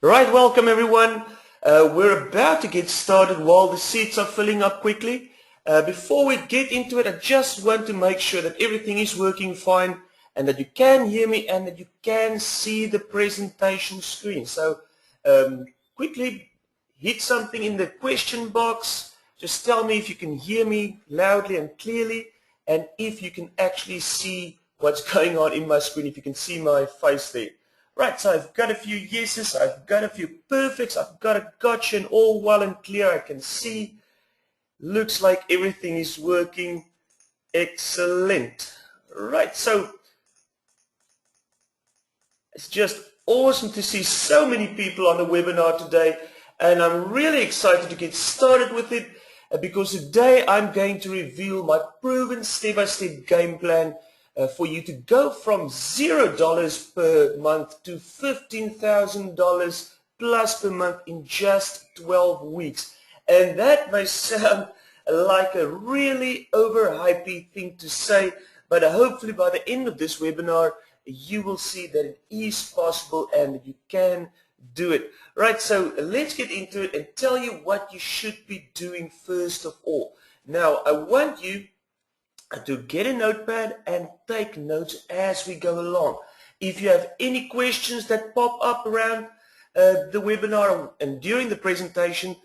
Right, welcome everyone. We're about to get started while the seats are filling up quickly. Before we get into it, I just want to make sure that everything is working fine and that you can hear me and that you can see the presentation screen. So quickly hit something in the question box. Just tell me if you can hear me loudly and clearly and if you can actually see what's going on in my screen, if you can see my face there. Right, so I've got a few yeses, I've got a few perfects, I've got a gotcha and all well and clear. I can see. Looks like everything is working. Excellent. Right, so it's just awesome to see so many people on the webinar today, and I'm really excited to get started with it because today I'm going to reveal my proven step-by-step game plan for you to go from $0 per month to $15,000 plus per month in just 12 weeks. And that may sound like a really overhyped thing to say, but hopefully by the end of this webinar, you will see that it is possible and that you can do it. Right, so let's get into it and tell you what you should be doing first of all. Now, I want you to get a notepad and take notes as we go along. If you have any questions that pop up around the webinar and during the presentation,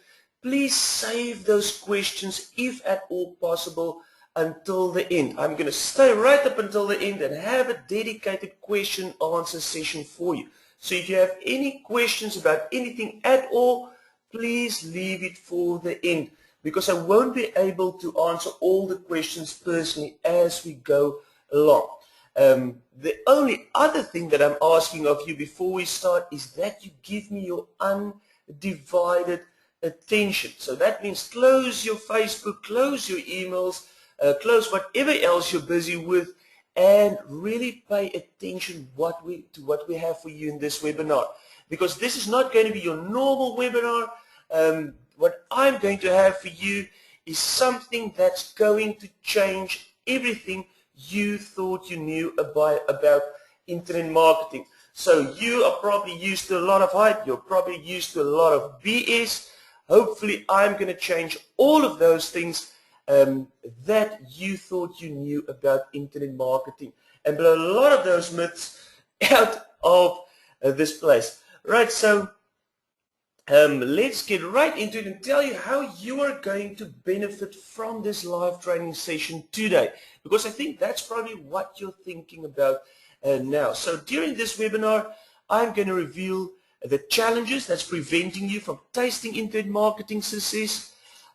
please save those questions, if at all possible, until the end. I'm going to stay right up until the end and have a dedicated question answer session for you. So if you have any questions about anything at all, please leave it for the end, because I won't be able to answer all the questions personally as we go along. The only other thing that I'm asking of you before we start is that you give me your undivided attention. So that means close your Facebook, close your emails, close whatever else you're busy with, and really pay attention to what we have for you in this webinar. Because this is not going to be your normal webinar. What I'm going to have for you is something that's going to change everything you thought you knew about internet marketing. So you are probably used to a lot of hype, you're probably used to a lot of BS. Hopefully I'm going to change all of those things that you thought you knew about internet marketing and blow a lot of those myths out of this place. Right, so let's get right into it and tell you how you are going to benefit from this live training session today, because I think that's probably what you're thinking about now. So during this webinar, I'm going to reveal the challenges that's preventing you from tasting internet marketing success.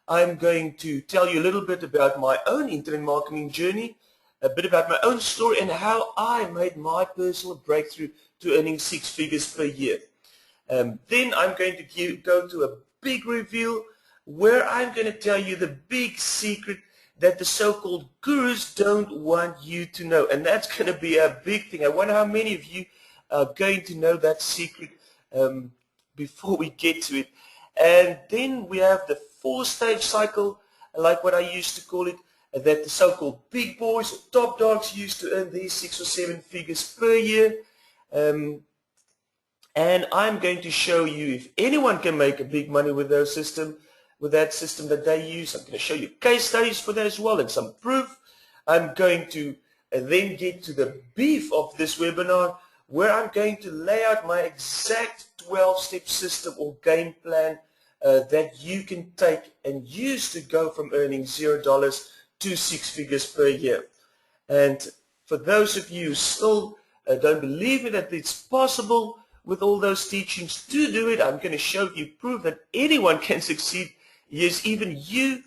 I'm going to tell you a little bit about my own internet marketing journey, a bit about my own story and how I made my personal breakthrough to earning 6 figures per year. Then I'm going to go to a big reveal where I'm going to tell you the big secret that the so-called gurus don't want you to know. And that's going to be a big thing. I wonder how many of you are going to know that secret before we get to it. And then we have the 4-stage cycle, like what I used to call it, that the so-called big boys or top dogs used to earn these 6 or 7 figures per year. And I'm going to show you if anyone can make a big money with that system that they use. I'm going to show you case studies for that as well and some proof. I'm going to then get to the beef of this webinar, where I'm going to lay out my exact 12-step system or game plan that you can take and use to go from earning $0 to 6 figures per year. And for those of you who still don't believe me that it's possible with all those teachings to do it, I'm going to show you proof that anyone can succeed, yes, even you.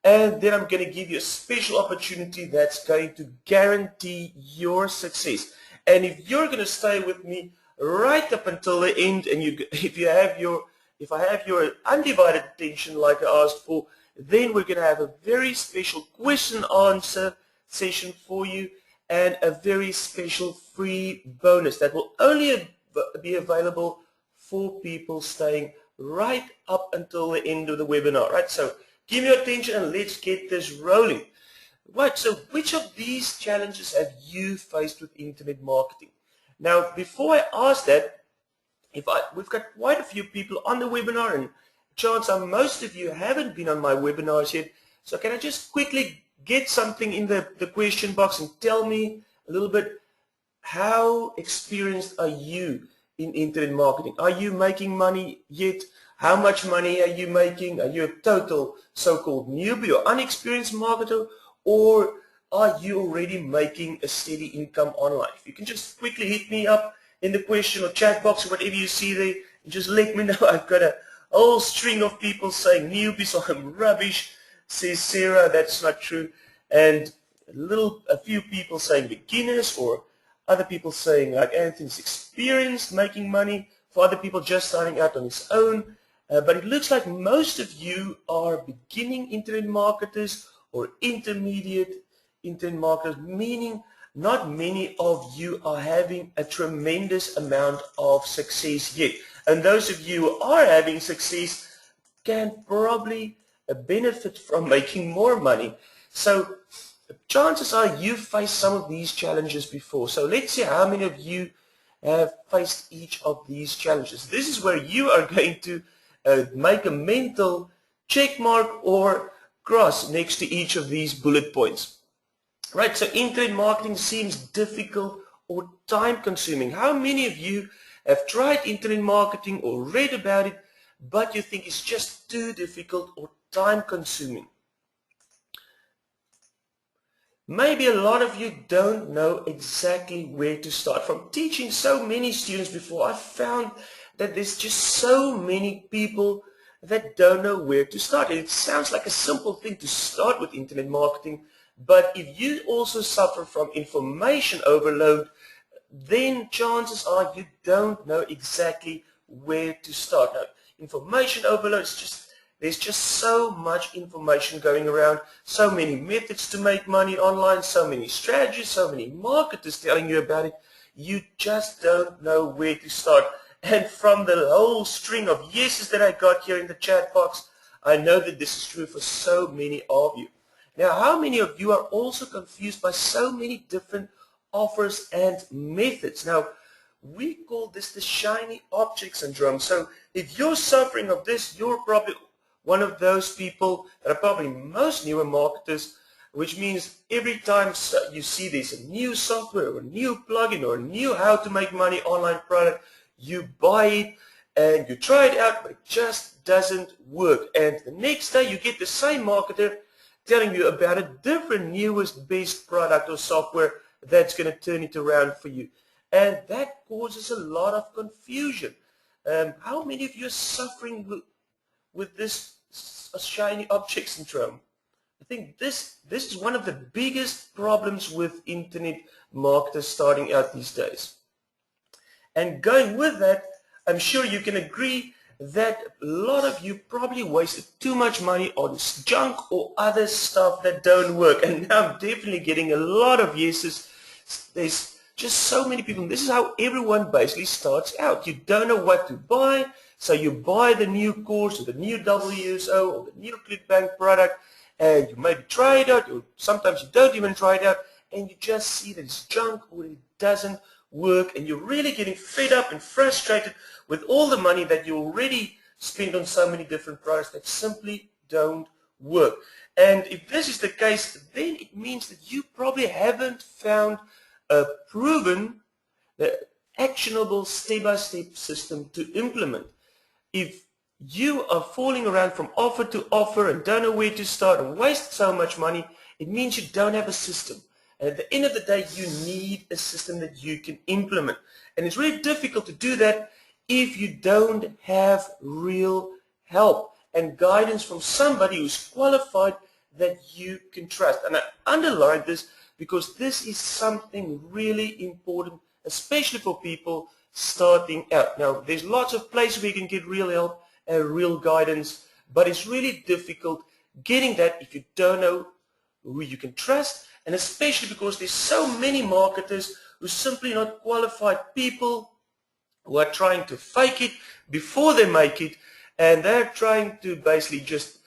And then I'm going to give you a special opportunity that's going to guarantee your success. And if you're going to stay with me right up until the end, and if I have your undivided attention like I asked for, then we're going to have a very special question answer session for you and a very special free bonus that will only be available for people staying right up until the end of the webinar. Right, so give me your attention and let's get this rolling. Right, so which of these challenges have you faced with internet marketing? Now, before I ask that, We've got quite a few people on the webinar, and chances are most of you haven't been on my webinars yet. So can I just quickly get something in the question box and tell me a little bit, how experienced are you in internet marketing? Are you making money yet? How much money are you making? Are you a total so-called newbie or unexperienced marketer, or are you already making a steady income online? If you can just quickly hit me up in the question or chat box or whatever you see there, and just let me know. I've got a whole string of people saying newbies, so I'm rubbish, says Sarah. That's not true. And a few people saying beginners, or other people saying like Anthony's experienced making money, for other people just starting out on his own. But it looks like most of you are beginning internet marketers or intermediate internet marketers, meaning not many of you are having a tremendous amount of success yet. And those of you who are having success can probably benefit from making more money. So chances are you've faced some of these challenges before. So let's see how many of you have faced each of these challenges. This is where you are going to make a mental check mark or cross next to each of these bullet points. Right, so internet marketing seems difficult or time consuming. How many of you have tried internet marketing or read about it, but you think it's just too difficult or time consuming? Maybe a lot of you don't know exactly where to start. From teaching so many students before, I've found that there's just so many people that don't know where to start. It sounds like a simple thing to start with internet marketing, but if you also suffer from information overload, then chances are you don't know exactly where to start. Now, information overload is just, there's just so much information going around, so many methods to make money online, so many strategies, so many marketers telling you about it. You just don't know where to start. And from the whole string of yeses that I got here in the chat box, I know that this is true for so many of you. Now, how many of you are also confused by so many different offers and methods? Now, we call this the shiny object syndrome. So if you're suffering of this, you're probably one of those people that are probably most newer marketers, which means every time you see there's a new software or a new plugin or a new how to make money online product, you buy it and you try it out, but it just doesn't work. And the next day you get the same marketer telling you about a different, newest, best product or software that's going to turn it around for you. And that causes a lot of confusion. How many of you are suffering with this shiny object syndrome? I think this is one of the biggest problems with internet marketers starting out these days. And going with that, I'm sure you can agree that a lot of you probably wasted too much money on junk or other stuff that don't work. And now I'm definitely getting a lot of yeses. There's just so many people. This is how everyone basically starts out. You don't know what to buy, so you buy the new course or the new WSO or the new ClickBank product, and you maybe try it out, or sometimes you don't even try it out, and you just see that it's junk or it doesn't work, and you're really getting fed up and frustrated with all the money that you already spent on so many different products that simply don't work. And if this is the case, then it means that you probably haven't found a proven, actionable step-by-step system to implement. If you are falling around from offer to offer and don't know where to start and waste so much money, it means you don't have a system. And at the end of the day, you need a system that you can implement. And it's really difficult to do that if you don't have real help and guidance from somebody who's qualified that you can trust. And I underline this because this is something really important, especially for people starting out. Now, there's lots of places where you can get real help and real guidance, but it's really difficult getting that if you don't know who you can trust, and especially because there's so many marketers who are simply not qualified people who are trying to fake it before they make it, and they're trying to basically just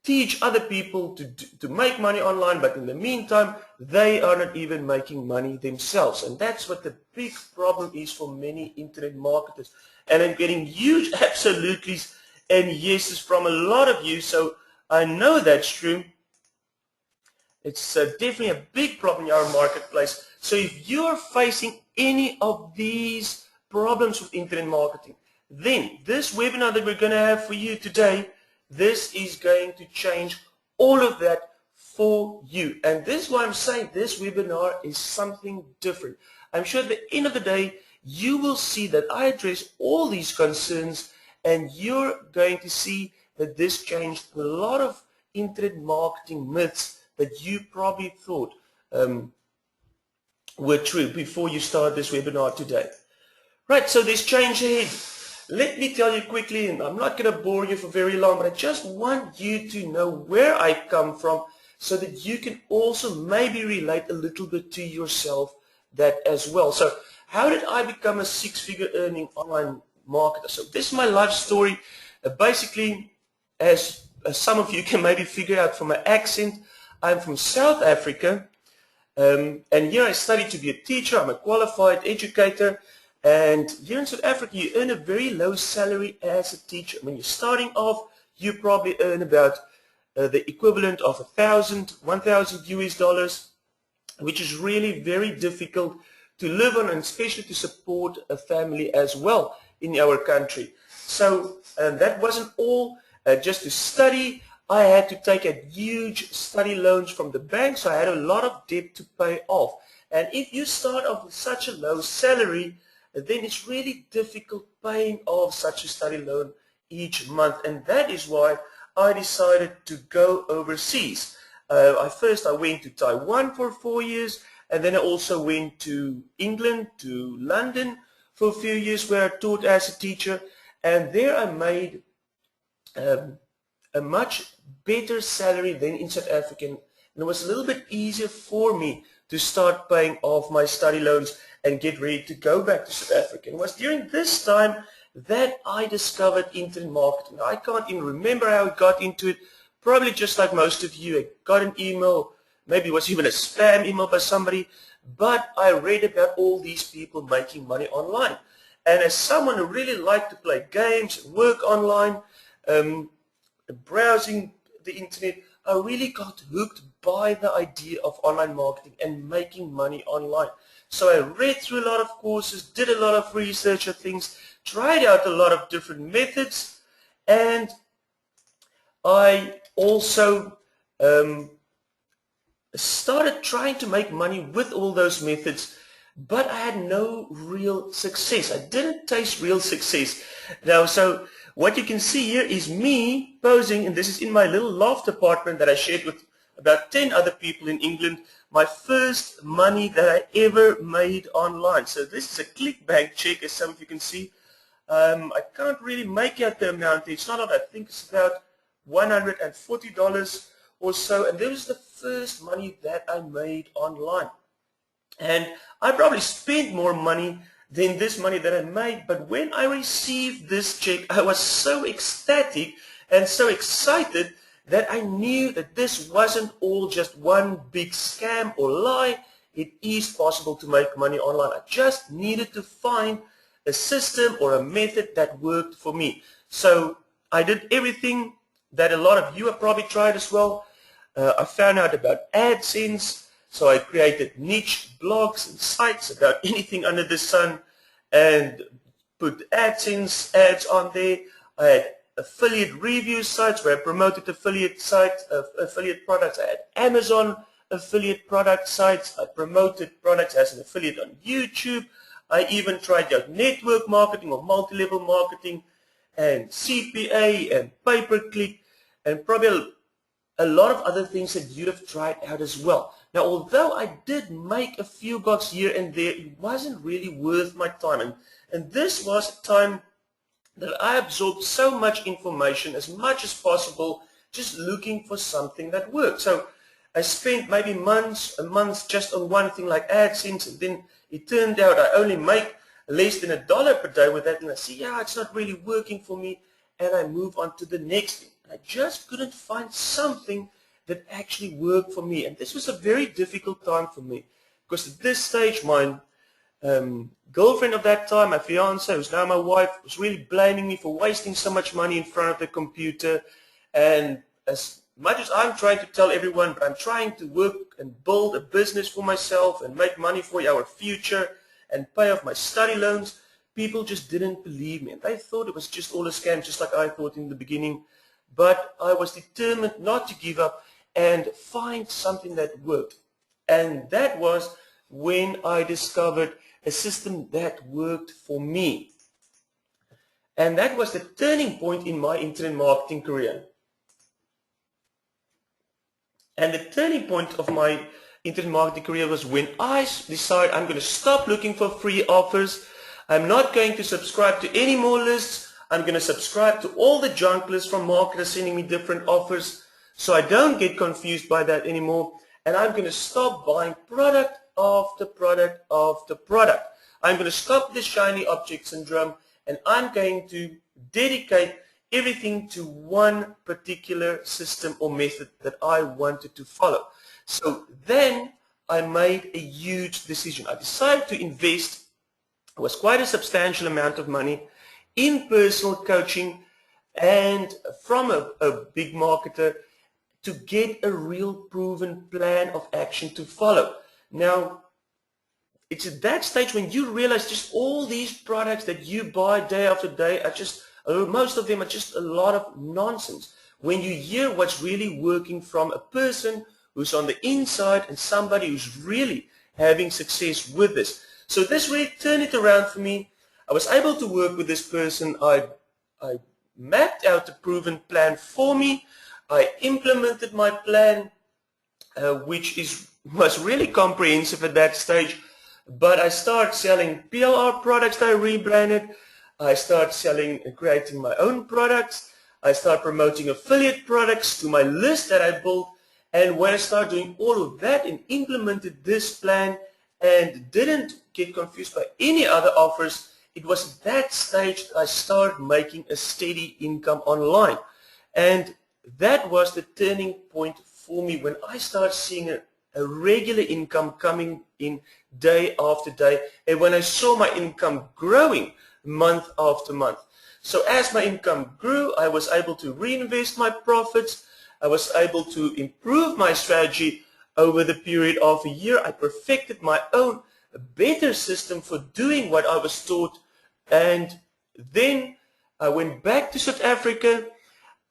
teach other people to make money online, but in the meantime, they are not even making money themselves. And that's what the big problem is for many internet marketers. And I'm getting huge absolutelys and yeses from a lot of you, so I know that's true. It's definitely a big problem in our marketplace. So if you're facing any of these problems with internet marketing, then this webinar that we're going to have for you today, this is going to change all of that for you. And this is why I'm saying this webinar is something different. I'm sure at the end of the day, you will see that I address all these concerns, and you're going to see that this changed a lot of internet marketing myths that you probably thought were true before you started this webinar today. Right, so there's change ahead. Let me tell you quickly, and I'm not going to bore you for very long, but I just want you to know where I come from so that you can also maybe relate a little bit to yourself that as well. So how did I become a six-figure earning online marketer? So this is my life story. Basically, as some of you can maybe figure out from my accent, I'm from South Africa, and here I studied to be a teacher. I'm a qualified educator, and here in South Africa you earn a very low salary as a teacher. When you're starting off, you probably earn about the equivalent of 1,000 US dollars, which is really very difficult to live on, and especially to support a family as well in our country. So that wasn't all just to study. I had to take a huge study loans from the bank, so I had a lot of debt to pay off. And if you start off with such a low salary, then it's really difficult paying off such a study loan each month. And that is why I decided to go overseas. First I went to Taiwan for 4 years, and then I also went to England, to London for a few years, where I taught as a teacher. And there I made a much better salary than in South Africa, and it was a little bit easier for me to start paying off my study loans and get ready to go back to South Africa. It was during this time that I discovered internet marketing. I can't even remember how I got into it. Probably just like most of you, I got an email, maybe it was even a spam email by somebody, but I read about all these people making money online. And as someone who really liked to play games, work online, browsing the internet, I really got hooked by the idea of online marketing and making money online. So I read through a lot of courses, did a lot of research on things, tried out a lot of different methods, and I also started trying to make money with all those methods, but I had no real success. I didn't taste real success. Now, so what you can see here is me posing, and this is in my little loft apartment that I shared with about 10 other people in England, my first money that I ever made online. So this is a ClickBank check, as some of you can see. I can't really make out the amount. It's not a lot. I think it's about $140 or so, and this was the first money that I made online. And I probably spent more money than this money that I made, but when I received this check, I was so ecstatic and so excited that I knew that this wasn't all just one big scam or lie. It is possible to make money online. I just needed to find a system or a method that worked for me. So I did everything that a lot of you have probably tried as well. I found out about AdSense, so I created niche blogs and sites about anything under the sun and put AdSense ads on there. I had affiliate review sites where I promoted affiliate products. I had Amazon affiliate product sites. I promoted products as an affiliate on YouTube. I even tried out network marketing or multi-level marketing and CPA and pay-per-click and probably a lot of other things that you'd have tried out as well. Now, although I did make a few bucks here and there, it wasn't really worth my time. And this was a time that I absorbed so much information, as much as possible, just looking for something that worked. So I spent maybe months and months just on one thing like AdSense, and then it turned out I only make less than $1 per day with that, and I see, yeah, it's not really working for me, and I move on to the next thing. I just couldn't find something that actually worked for me. And this was a very difficult time for me, because at this stage, my girlfriend of that time, my fiance, who's now my wife, was really blaming me for wasting so much money in front of the computer. And as much as I'm trying to tell everyone, but I'm trying to work and build a business for myself and make money for our future and pay off my study loans, people just didn't believe me. And they thought it was just all a scam, just like I thought in the beginning. But I was determined not to give up and find something that worked. And that was when I discovered a system that worked for me. And that was the turning point in my internet marketing career. And the turning point of my internet marketing career was when I decided I'm going to stop looking for free offers. I'm not going to subscribe to any more lists. I'm going to subscribe to all the junk lists from marketers sending me different offers, so I don't get confused by that anymore. And I'm going to stop buying product after product after product. I'm going to stop the shiny object syndrome, and I'm going to dedicate everything to one particular system or method that I wanted to follow. So then I made a huge decision. I decided to invest, it was quite a substantial amount of money, in personal coaching and from a big marketer, to get a real proven plan of action to follow. Now, it's at that stage when you realize just all these products that you buy day after day are just, most of them are just a lot of nonsense. When you hear what's really working from a person who's on the inside and somebody who's really having success with this. So this really turned it around for me. I was able to work with this person. I mapped out a proven plan for me. I implemented my plan, which was really comprehensive at that stage. But I started selling PLR products that I rebranded. I started selling and creating my own products. I started promoting affiliate products to my list that I built. And when I started doing all of that and implemented this plan and didn't get confused by any other offers, it was at that stage that I started making a steady income online. And that was the turning point for me, when I started seeing a regular income coming in day after day, and when I saw my income growing month after month. So as my income grew, I was able to reinvest my profits. I was able to improve my strategy over the period of a year. I perfected my own better system for doing what I was taught. And then I went back to South Africa.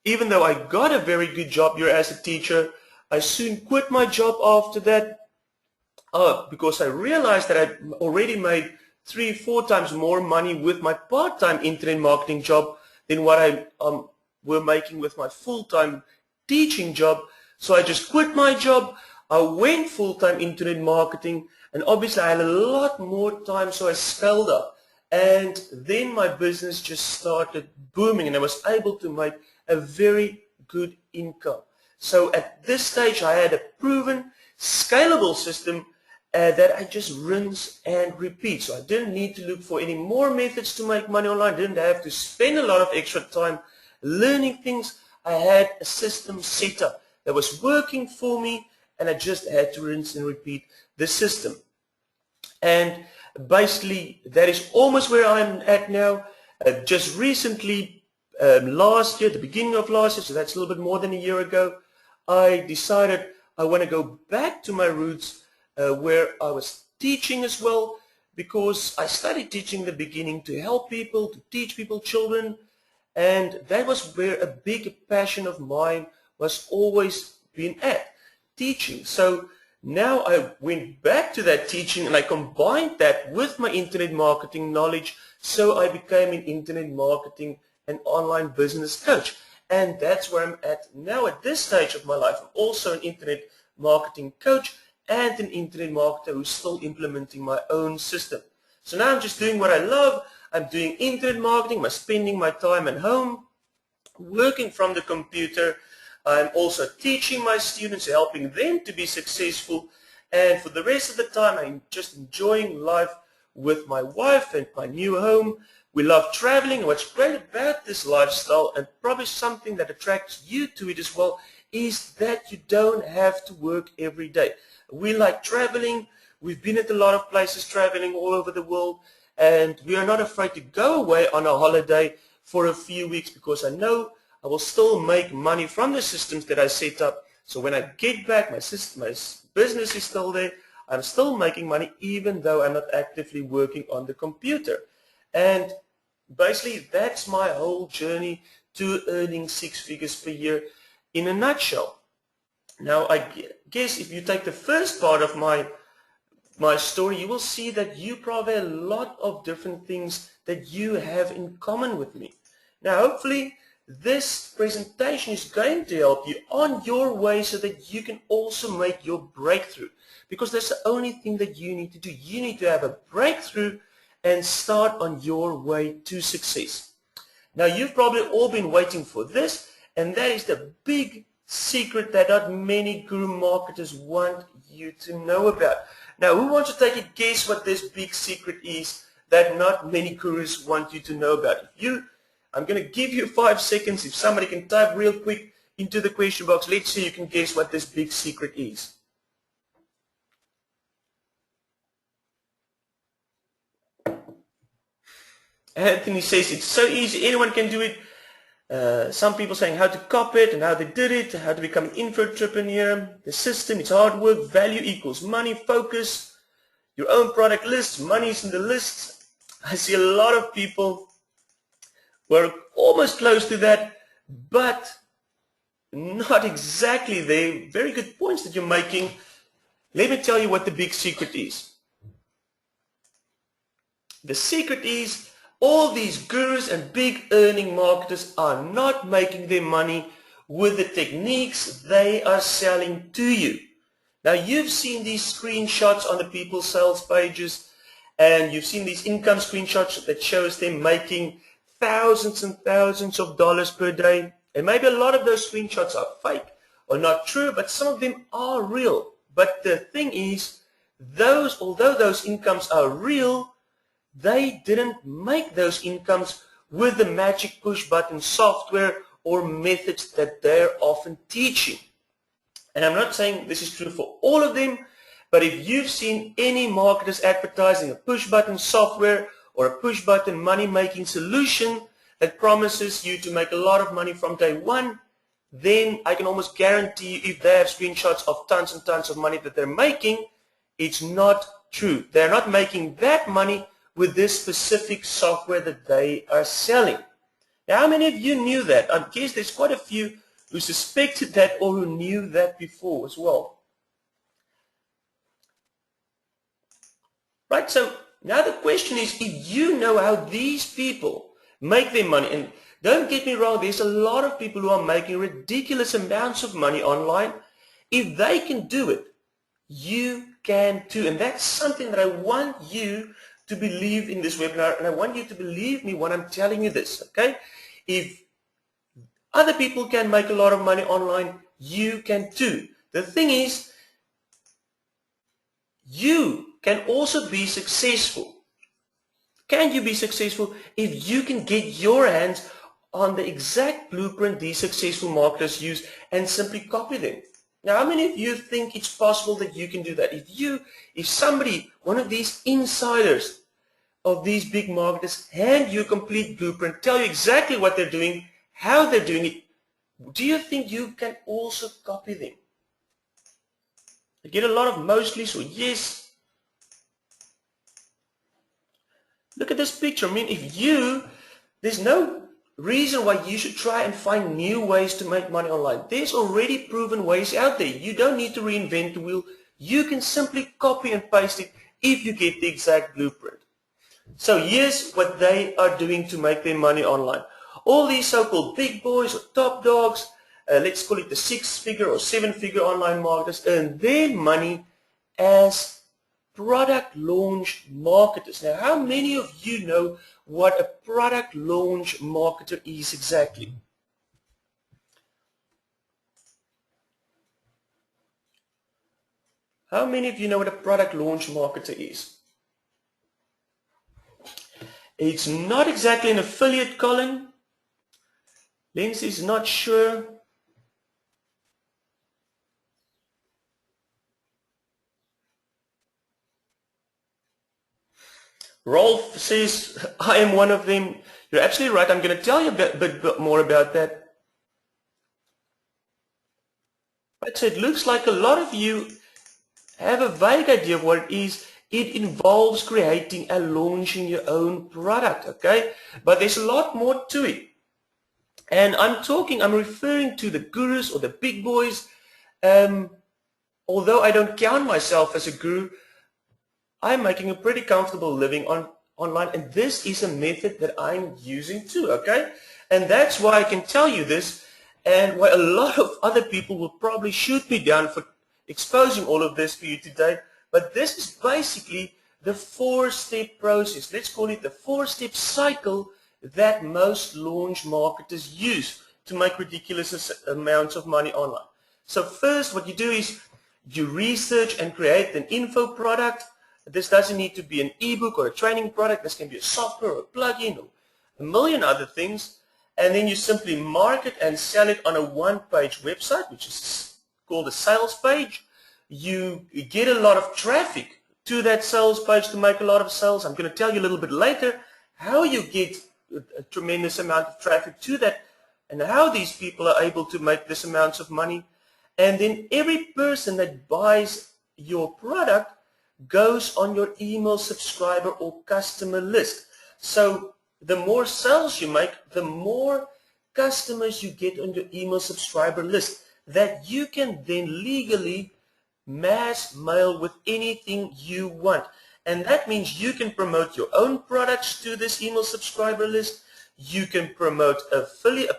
Even though I got a very good job here as a teacher, I soon quit my job after that because I realized that I already made 3-4 times more money with my part-time internet marketing job than what I were making with my full-time teaching job. So I just quit my job. I went full-time internet marketing, and obviously I had a lot more time, so I scaled up. And then my business just started booming, and I was able to make a very good income. So at this stage, I had a proven, scalable system that I just rinse and repeat. So I didn't need to look for any more methods to make money online. I didn't have to spend a lot of extra time learning things. I had a system set up that was working for me, and I just had to rinse and repeat the system. And basically, that is almost where I'm at now. Just recently, last year, the beginning of last year, so that's a little bit more than a year ago, I decided I want to go back to my roots where I was teaching as well, because I started teaching in the beginning to help people, to teach people, children, and that was where a big passion of mine was always been at, teaching. So now I went back to that teaching, and I combined that with my internet marketing knowledge, so I became an internet marketing and online business coach. And that's where I'm at now at this stage of my life. I'm also an internet marketing coach and an internet marketer who's still implementing my own system. So now I'm just doing what I love. I'm doing internet marketing. I'm spending my time at home, working from the computer. I'm also teaching my students, helping them to be successful. And for the rest of the time, I'm just enjoying life with my wife and my new home. We love traveling. What's great about this lifestyle, and probably something that attracts you to it as well, is that you don't have to work every day. We like traveling. We've been at a lot of places traveling all over the world, and we are not afraid to go away on a holiday for a few weeks because I know I will still make money from the systems that I set up. So when I get back, my business is still there. I'm still making money even though I'm not actively working on the computer. And basically that's my whole journey to earning 6 figures per year in a nutshell. Now I guess if you take the first part of my story, you will see that you probably have a lot of different things that you have in common with me. Now hopefully this presentation is going to help you on your way so that you can also make your breakthrough, because that's the only thing that you need to do. You need to have a breakthrough and start on your way to success. Now you've probably all been waiting for this, and that is the big secret that not many guru marketers want you to know about. Now who wants to take a guess what this big secret is that not many gurus want you to know about? I'm going to give you 5 seconds. If somebody can type real quick into the question box, let's see if you can guess what this big secret is. Anthony says it's so easy, anyone can do it. Some people saying how to copy it and how they did it, how to become an infotrepreneur. The system, it's hard work, value equals money, focus, your own product list, money is in the list. I see a lot of people who are almost close to that, but not exactly there. Very good points that you're making. Let me tell you what the big secret is. The secret is all these gurus and big earning marketers are not making their money with the techniques they are selling to you. Now you've seen these screenshots on the people's sales pages, and you've seen these income screenshots that shows them making thousands and thousands of dollars per day. And maybe a lot of those screenshots are fake or not true, but some of them are real. But the thing is, although those incomes are real, they didn't make those incomes with the magic push button software or methods that they're often teaching. And I'm not saying this is true for all of them, but if you've seen any marketers advertising a push button software or a push button money making solution that promises you to make a lot of money from day one, then I can almost guarantee you, if they have screenshots of tons and tons of money that they're making, it's not true. They're not making that money with this specific software that they are selling. Now, how many of you knew that? I guess there's quite a few who suspected that or who knew that before as well. Right, so now the question is, if you know how these people make their money, and don't get me wrong, there's a lot of people who are making ridiculous amounts of money online. If they can do it, you can too. And that's something that I want you to believe in this webinar, and I want you to believe me when I'm telling you this, okay? If other people can make a lot of money online, you can too. The thing is, you can also be successful. Can you be successful if you can get your hands on the exact blueprint these successful marketers use and simply copy them? Now, how many of you think it's possible that you can do that? If somebody, one of these insiders of these big marketers, hand you a complete blueprint, tell you exactly what they're doing, how they're doing it, do you think you can also copy them? I get a lot of mostly, so yes. Look at this picture. I mean, there's no reason why you should try and find new ways to make money online. There's already proven ways out there. You don't need to reinvent the wheel. You can simply copy and paste it if you get the exact blueprint. So here's what they are doing to make their money online. All these so-called big boys or top dogs, let's call it the 6-figure or 7-figure online marketers, earn their money as product launch marketers. Now, how many of you know what a product launch marketer is exactly? How many of you know what a product launch marketer is? It's not exactly an affiliate, Colin. Lindsay is not sure. Rolf says, I am one of them. You're absolutely right. I'm going to tell you a bit more about that. But so it looks like a lot of you have a vague idea of what it is. It involves creating and launching your own product, okay? But there's a lot more to it. And I'm referring to the gurus or the big boys. Although I don't count myself as a guru, I'm making a pretty comfortable living online, and this is a method that I'm using too, okay? And that's why I can tell you this, and why a lot of other people will probably shoot me down for exposing all of this for you today. But this is basically the 4-step process. Let's call it the 4-step cycle that most launch marketers use to make ridiculous amounts of money online. So first, what you do is you research and create an info product. This doesn't need to be an ebook or a training product. This can be a software or a plugin or a million other things. And then you simply market and sell it on a one-page website, which is called a sales page. You get a lot of traffic to that sales page to make a lot of sales. I'm going to tell you a little bit later how you get a tremendous amount of traffic to that and how these people are able to make this amounts of money. And then every person that buys your product goes on your email subscriber or customer list. So the more sales you make, the more customers you get on your email subscriber list that you can then legally mass mail with anything you want. And that means you can promote your own products to this email subscriber list. You can promote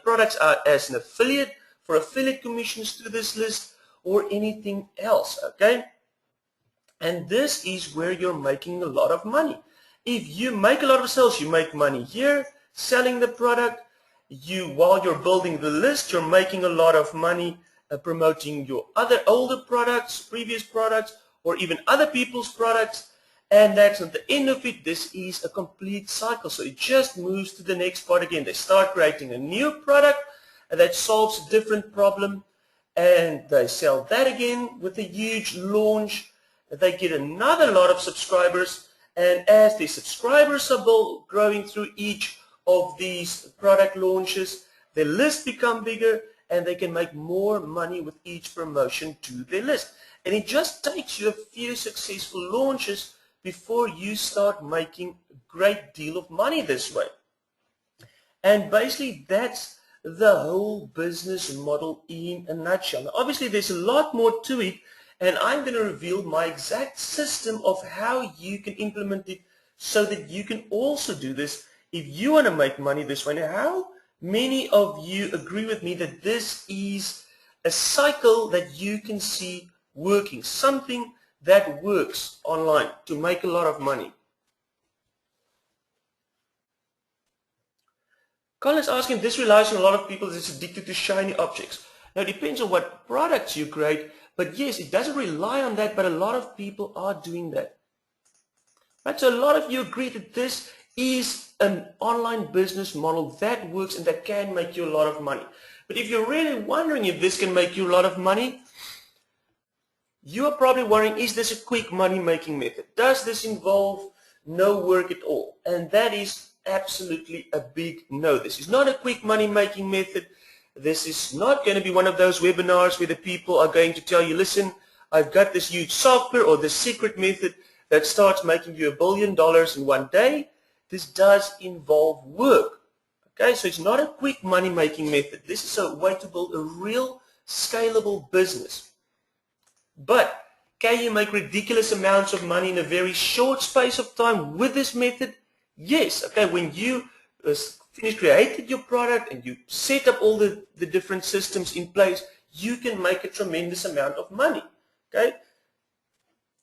products as an affiliate for affiliate commissions to this list or anything else, okay? And this is where you're making a lot of money. If you make a lot of sales, you make money here selling the product. While you're building the list, you're making a lot of money promoting your other older products, previous products, or even other people's products. And that's at the end of it. This is a complete cycle. So it just moves to the next part again. They start creating a new product that solves a different problem, and they sell that again with a huge launch. They get another lot of subscribers, and as the subscribers are growing through each of these product launches, their list become bigger, and they can make more money with each promotion to their list. And it just takes you a few successful launches before you start making a great deal of money this way. And basically that's the whole business model in a nutshell. Now, obviously there's a lot more to it, and I'm going to reveal my exact system of how you can implement it so that you can also do this if you want to make money this way. Now, how many of you agree with me that this is a cycle that you can see working, something that works online to make a lot of money? Colin's asking, this relies on a lot of people that's addicted to shiny objects. Now, it depends on what products you create, but yes, it doesn't rely on that, but a lot of people are doing that. Right, so a lot of you agree that this is an online business model that works and that can make you a lot of money. But if you're really wondering if this can make you a lot of money, you are probably wondering, is this a quick money-making method? Does this involve no work at all? And that is absolutely a big no. This is not a quick money-making method. This is not going to be one of those webinars where the people are going to tell you, listen, I've got this huge software or this secret method that starts making you $1 billion in one day. This does involve work. Okay, so it's not a quick money-making method. This is a way to build a real scalable business. But can you make ridiculous amounts of money in a very short space of time with this method? Yes. Okay, when you created your product and you set up all the different systems in place, you can make a tremendous amount of money. Okay.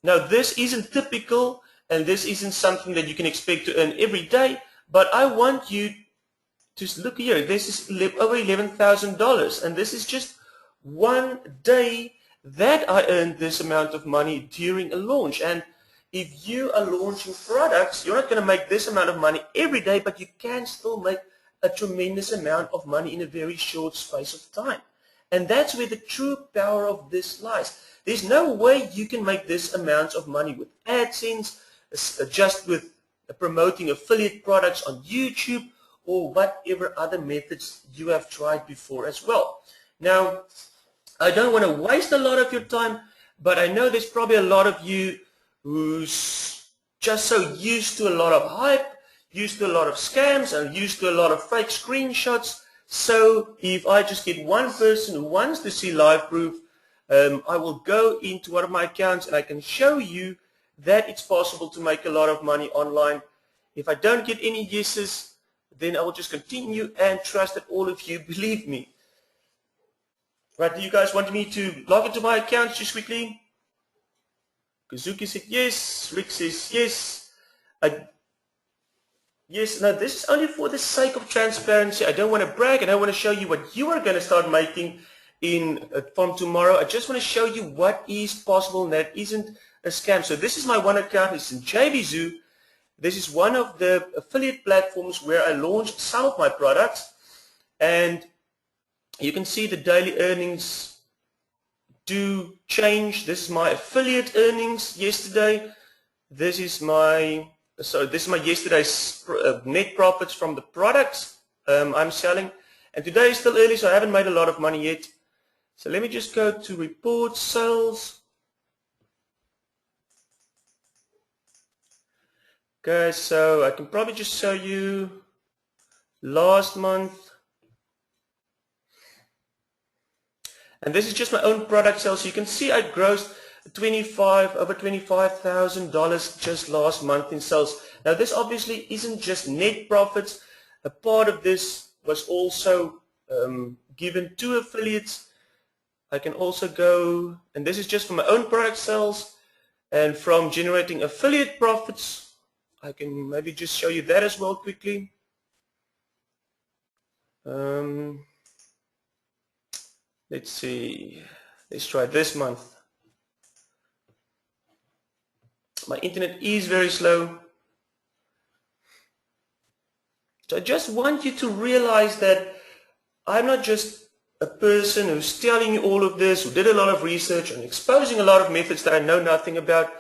Now, this isn't typical, and this isn't something that you can expect to earn every day, but I want you to look here. This is over $11,000, and this is just one day that I earned this amount of money during a launch. And if you are launching products, you're not going to make this amount of money every day, but you can still make a tremendous amount of money in a very short space of time. And that's where the true power of this lies. There's no way you can make this amount of money with AdSense, just with promoting affiliate products on YouTube, or whatever other methods you have tried before as well. Now, I don't want to waste a lot of your time, but I know there's probably a lot of you who's just so used to a lot of hype, used to a lot of scams, and used to a lot of fake screenshots. So if I just get one person who wants to see live proof, I will go into one of my accounts and I can show you that it's possible to make a lot of money online. If I don't get any yeses, then I will just continue and trust that all of you believe me. Right, do you guys want me to log into my account just quickly? Kazuki said yes, Rick says yes. Yes, now this is only for the sake of transparency. I don't want to brag, and I want to show you what you are going to start making from tomorrow. I just want to show you what is possible and that isn't a scam. So this is my one account. It's in JVZoo. This is one of the affiliate platforms where I launched some of my products, and you can see the daily earnings do change. This is my affiliate earnings yesterday. This is my yesterday's net profits from the products I'm selling, and today is still early, so I haven't made a lot of money yet. So let me just go to report sales. Okay, so I can probably just show you last month, and this is just my own product sales. So you can see I grossed over $25,000 just last month in sales. Now this obviously isn't just net profits. A part of this was also given to affiliates. I can also go, and this is just for my own product sales, and from generating affiliate profits, I can maybe just show you that as well quickly. Let's see, let's try this month. My internet is very slow. So I just want you to realize that I'm not just a person who's telling you all of this, who did a lot of research and exposing a lot of methods that I know nothing about.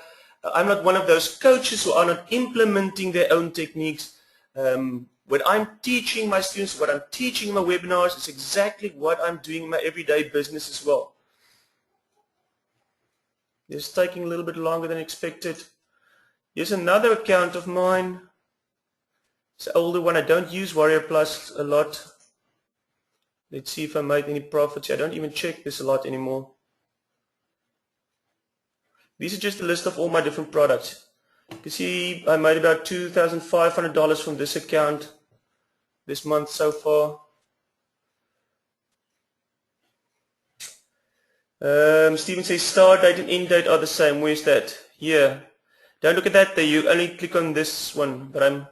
I'm not one of those coaches who are not implementing their own techniques. When I'm teaching my students, what I'm teaching in my webinars, is exactly what I'm doing in my everyday business as well. It's taking a little bit longer than expected. Here's another account of mine. It's an older one. I don't use Warrior Plus a lot. Let's see if I made any profits. I don't even check this a lot anymore. These are just a list of all my different products. You can see I made about $2,500 from this account this month so far. Steven says start date and end date are the same. Where's that? Here. Don't look at that there. You only click on this one. But I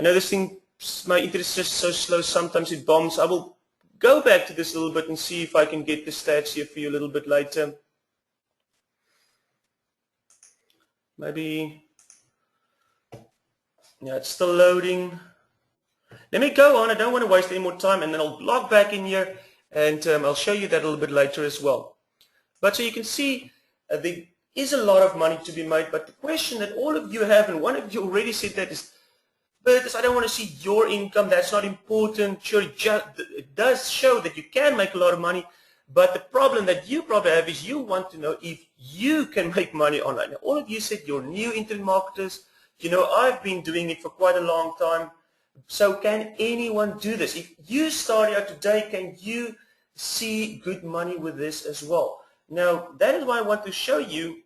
know this thing, my internet is just so slow. Sometimes it bombs. I will go back to this a little bit and see if I can get the stats here for you a little bit later. Maybe, yeah, it's still loading. Let me go on. I don't want to waste any more time, and then I'll log back in here, and I'll show you that a little bit later as well. But so you can see there is a lot of money to be made, but the question that all of you have, and one of you already said that, is, Bertus, I don't want to see your income. That's not important. Sure, it does show that you can make a lot of money, but the problem that you probably have is you want to know if you can make money online. Now, all of you said you're new internet marketers. You know, I've been doing it for quite a long time. So can anyone do this? If you start out today, can you see good money with this as well? Now, that is why I want to show you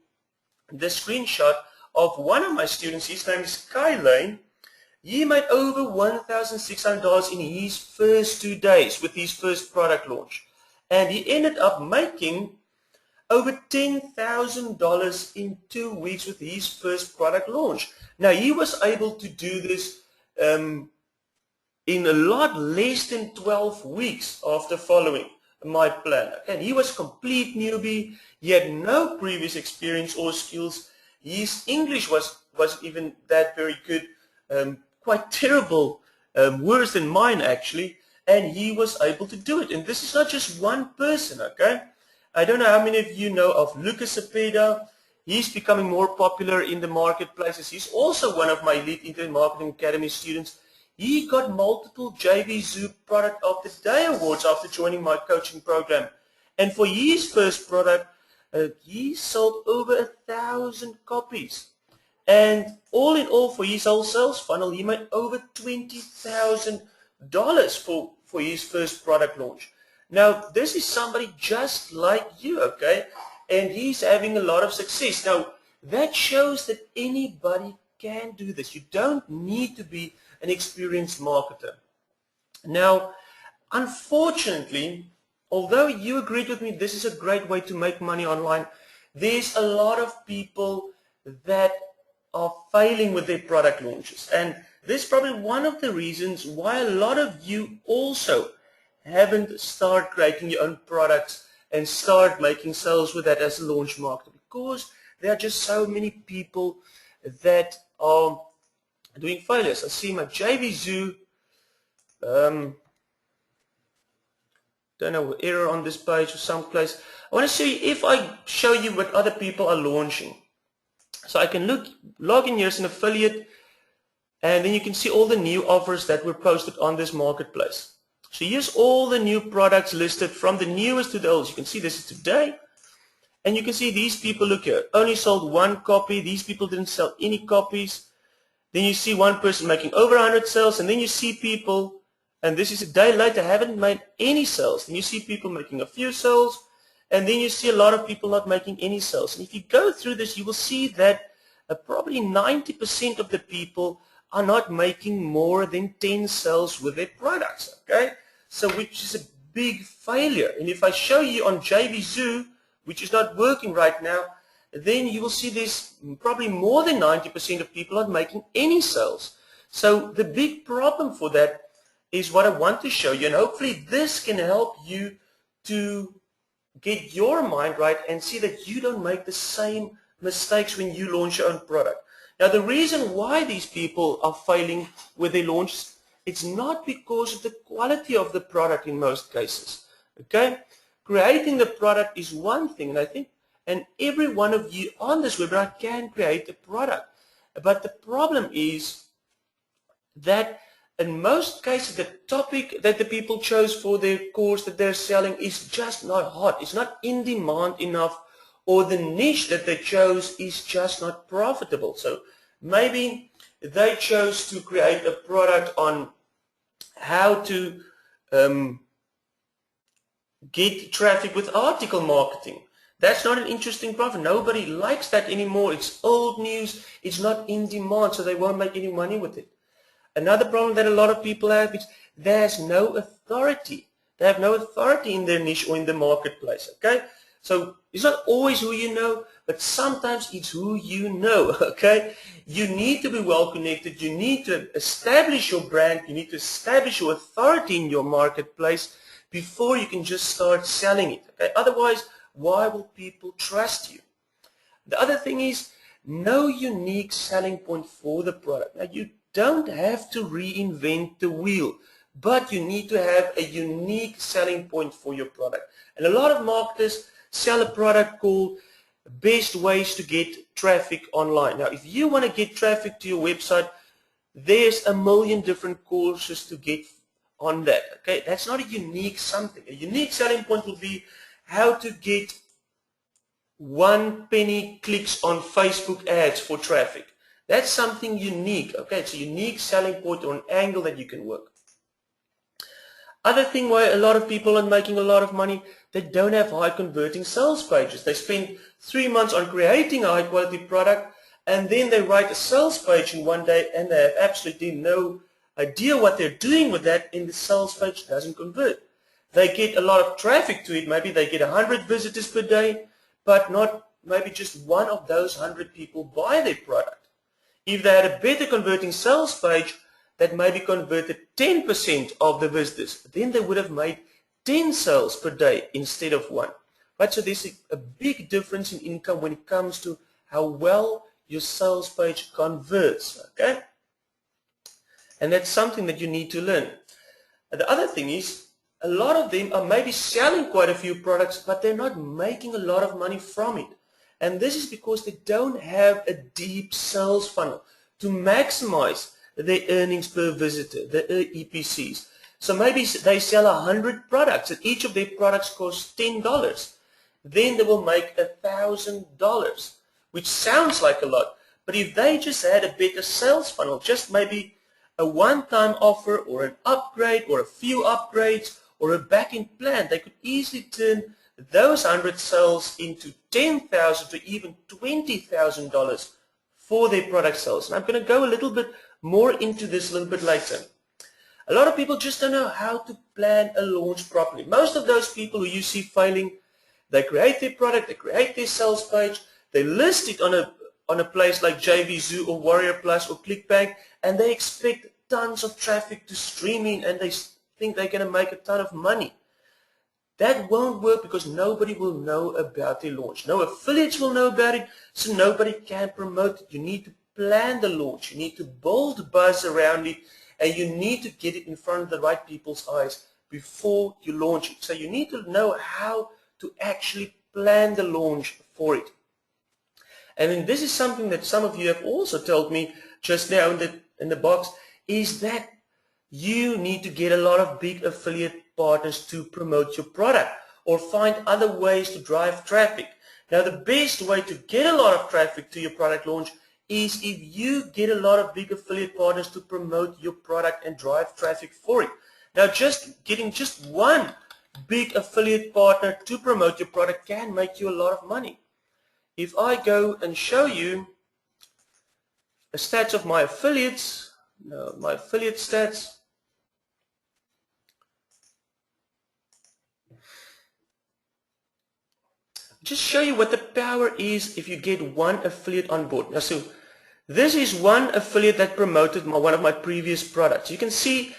the screenshot of one of my students. His name is Kai Lane. He made over $1,600 in his first 2 days with his first product launch. And he ended up making over $10,000 in 2 weeks with his first product launch. Now, he was able to do this in a lot less than 12 weeks after following my plan. And he was a complete newbie. He had no previous experience or skills. His English wasn't even that very good, quite terrible, worse than mine actually, and he was able to do it. And this is not just one person, okay? I don't know how many of you know of Lucas Cepeda. He's becoming more popular in the marketplaces. He's also one of my Elite Internet Marketing Academy students. He got multiple JVZoo Product of the Day awards after joining my coaching program. And for his first product, he sold over 1,000 copies. And all in all, for his whole sales funnel, he made over $20,000 for his first product launch. Now, this is somebody just like you, okay? And he's having a lot of success. Now, that shows that anybody can do this. You don't need to be an experienced marketer. Now, unfortunately, although you agreed with me, this is a great way to make money online, there's a lot of people that are failing with their product launches. And this is probably one of the reasons why a lot of you also haven't started creating your own products and start making sales with that as a launch marketer, because there are just so many people that are doing failures. I see my JVZoo, don't know, error on this page or someplace. I want to show you, if I show you what other people are launching. So I can log in here as an affiliate, and then you can see all the new offers that were posted on this marketplace. So here's all the new products listed from the newest to the oldest. You can see this is today. And you can see these people, look here, only sold 1 copy. These people didn't sell any copies. Then you see one person making over 100 sales. And then you see people, and this is a day later, haven't made any sales. Then you see people making a few sales. And then you see a lot of people not making any sales. And if you go through this, you will see that probably 90% of the people are not making more than 10 sales with their products, okay? So which is a big failure. And if I show you on JVZoo, which is not working right now, then you will see there's probably more than 90% of people not making any sales. So the big problem for that is what I want to show you, and hopefully this can help you to get your mind right and see that you don't make the same mistakes when you launch your own product. Now, the reason why these people are failing with their launch, it's not because of the quality of the product in most cases, okay? Creating the product is one thing, and I think, and every one of you on this webinar can create a product. But the problem is that in most cases, the topic that the people chose for their course that they're selling is just not hot. It's not in demand enough, or the niche that they chose is just not profitable. So maybe they chose to create a product on how to get traffic with article marketing. That's not an interesting product. Nobody likes that anymore. It's old news. It's not in demand, so they won't make any money with it. Another problem that a lot of people have is there's no authority. They have no authority in their niche or in the marketplace, okay? So it's not always who you know, but sometimes it's who you know, okay? You need to be well connected. You need to establish your brand. You need to establish your authority in your marketplace before you can just start selling it, okay? Otherwise, why will people trust you? The other thing is no unique selling point for the product. Now, you don't have to reinvent the wheel, but you need to have a unique selling point for your product. And a lot of marketers sell a product called best ways to get traffic online. Now, if you want to get traffic to your website, there's a million different courses to get on that, okay? That's not a unique something. A unique selling point will be how to get 1 penny clicks on Facebook ads for traffic. That's something unique, okay? It's a unique selling point or an angle that you can work. Other thing why a lot of people are making a lot of money, they don't have high converting sales pages. They spend 3 months on creating a high quality product, and then they write a sales page in one day, and they have absolutely no idea what they're doing with that, and the sales page doesn't convert. They get a lot of traffic to it. Maybe they get 100 visitors per day, but not maybe just one of those 100 people buy their product. If they had a better converting sales page that maybe converted 10% of the visitors, then they would have made 10 sales per day instead of 1. Right? So there's a big difference in income when it comes to how well your sales page converts, okay? And that's something that you need to learn. And the other thing is, a lot of them are maybe selling quite a few products, but they're not making a lot of money from it. And this is because they don't have a deep sales funnel to maximize their earnings per visitor, the EPCs. So maybe they sell 100 products and each of their products costs $10. Then they will make $1,000, which sounds like a lot. But if they just had a better sales funnel, just maybe a one-time offer or an upgrade or a few upgrades or a back-end plan, they could easily turn those 100 sales into $10,000 to even $20,000 for their product sales. And I'm going to go a little bit more into this a little bit later. A lot of people just don't know how to plan a launch properly. Most of those people who you see failing, they create their product, they create their sales page, they list it on a place like JVZoo or Warrior Plus or ClickBank, and they expect tons of traffic to stream in and they think they're going to make a ton of money. That won't work because nobody will know about their launch. No affiliates will know about it, so nobody can promote it. You need to plan the launch. You need to build buzz around it, and you need to get it in front of the right people's eyes before you launch it. So you need to know how to actually plan the launch for it. And then this is something that some of you have also told me just now in the box, is that you need to get a lot of big affiliate partners to promote your product or find other ways to drive traffic. Now the best way to get a lot of traffic to your product launch is if you get a lot of big affiliate partners to promote your product and drive traffic for it. Now just getting just one big affiliate partner to promote your product can make you a lot of money. If I go and show you the stats of my affiliates, my affiliate stats, just show you what the power is if you get one affiliate on board. Now, so this is one affiliate that promoted one of my previous products. You can see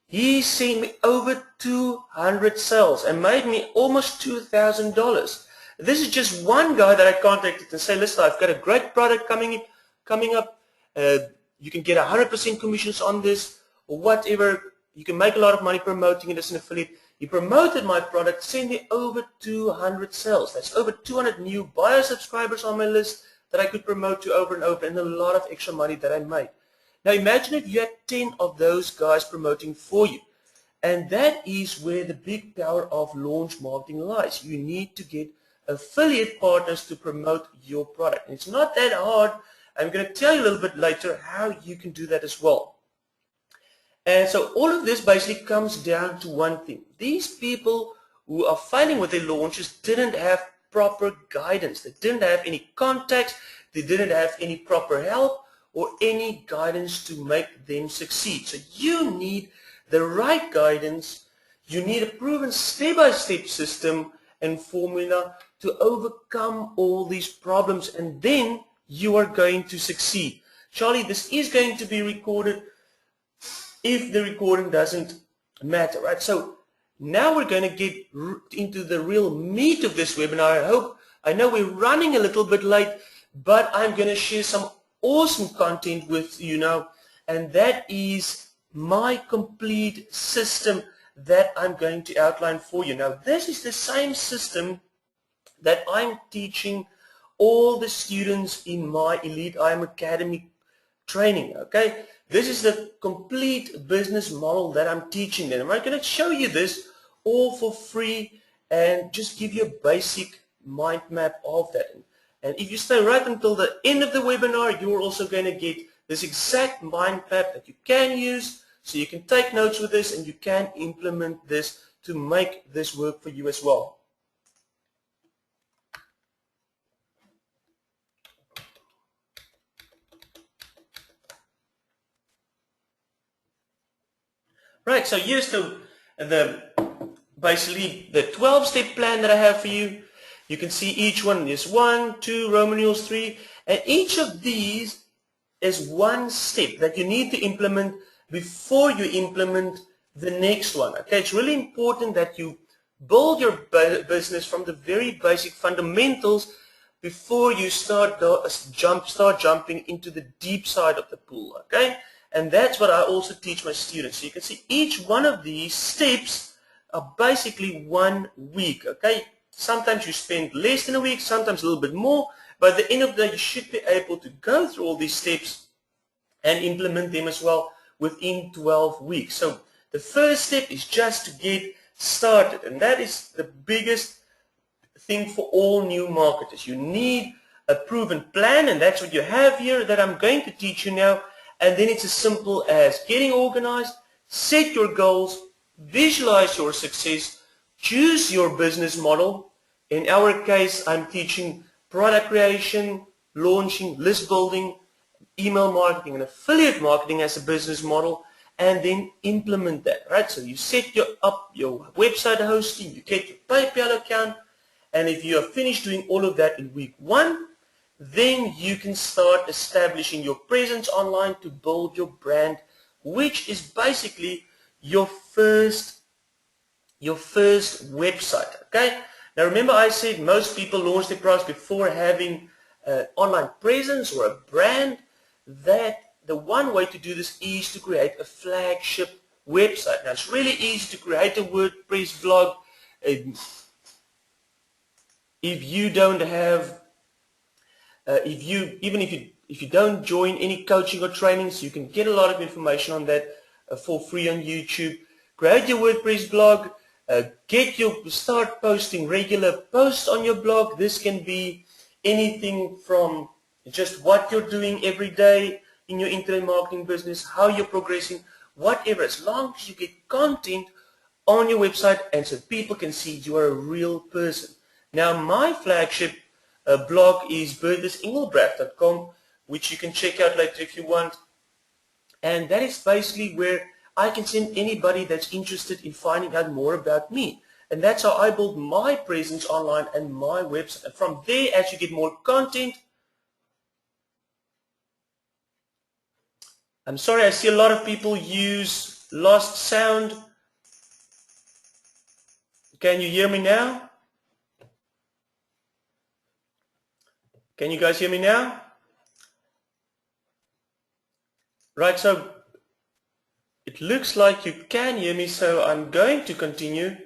he sent me over 200 sales and made me almost $2,000. This is just one guy that I contacted and say, listen, I've got a great product coming up. You can get 100% commissions on this or whatever. You can make a lot of money promoting it as an affiliate. He promoted my product, sent me over 200 sales. That's over 200 new buyer subscribers on my list that I could promote to over and over, and a lot of extra money that I made. Now imagine if you had 10 of those guys promoting for you. And that is where the big power of launch marketing lies. You need to get affiliate partners to promote your product. And it's not that hard. I'm going to tell you a little bit later how you can do that as well. And so all of this basically comes down to one thing. These people who are failing with their launches didn't have proper guidance. They didn't have any contacts. They didn't have any proper help or any guidance to make them succeed. So you need the right guidance. You need a proven step-by-step system and formula to overcome all these problems, and then you are going to succeed. Charlie, this is going to be recorded if the recording doesn't matter, right? So now we're going to get into the real meat of this webinar. I know we're running a little bit late, but I'm going to share some awesome content with you now, and that is my complete system that I'm going to outline for you. Now this is the same system that I'm teaching all the students in my Elite EIMA Academy training, okay? This is the complete business model that I'm teaching them. I'm going to show you this all for free and just give you a basic mind map of that. And if you stay right until the end of the webinar, you're also going to get this exact mind map that you can use, so you can take notes with this and you can implement this to make this work for you as well. Right, so here's basically the 12-step plan that I have for you. You can see each one is 1, 2, Roman numerals 3, and each of these is one step that you need to implement before you implement the next one. Okay, it's really important that you build your business from the very basic fundamentals before you start jumping into the deep side of the pool, okay? And that's what I also teach my students. So you can see each one of these steps are basically 1 week, okay? Sometimes you spend less than a week, sometimes a little bit more, but at the end of the day, you should be able to go through all these steps and implement them as well within 12 weeks. So the first step is just to get started, and that is the biggest thing for all new marketers. You need a proven plan, and that's what you have here that I'm going to teach you now. And then it's as simple as getting organized, set your goals, visualize your success, choose your business model. In our case, I'm teaching product creation, launching, list building, email marketing, and affiliate marketing as a business model, and then implement that, right? So you set up your website hosting, you get your PayPal account, and if you are finished doing all of that in week 1, then you can start establishing your presence online to build your brand, which is basically your first website, okay? Now remember I said most people launch their products before having an online presence or a brand. That the one way to do this is to create a flagship website. Now it's really easy to create a WordPress blog. If you don't have if you don't join any coaching or trainings, you can get a lot of information on that for free on YouTube. Create your WordPress blog, start posting regular posts on your blog. This can be anything from just what you're doing every day in your internet marketing business, how you're progressing, whatever, as long as you get content on your website and so people can see you are a real person. Now my flagship blog is bertusengelbrecht.com, which you can check out later if you want, and that is basically where I can send anybody that's interested in finding out more about me, and that's how I build my presence online and my website. And from there, as you get more content, I'm sorry, I see a lot of people use lost sound. Can you hear me now? Can you guys hear me now? Right, so it looks like you can hear me, so I'm going to continue.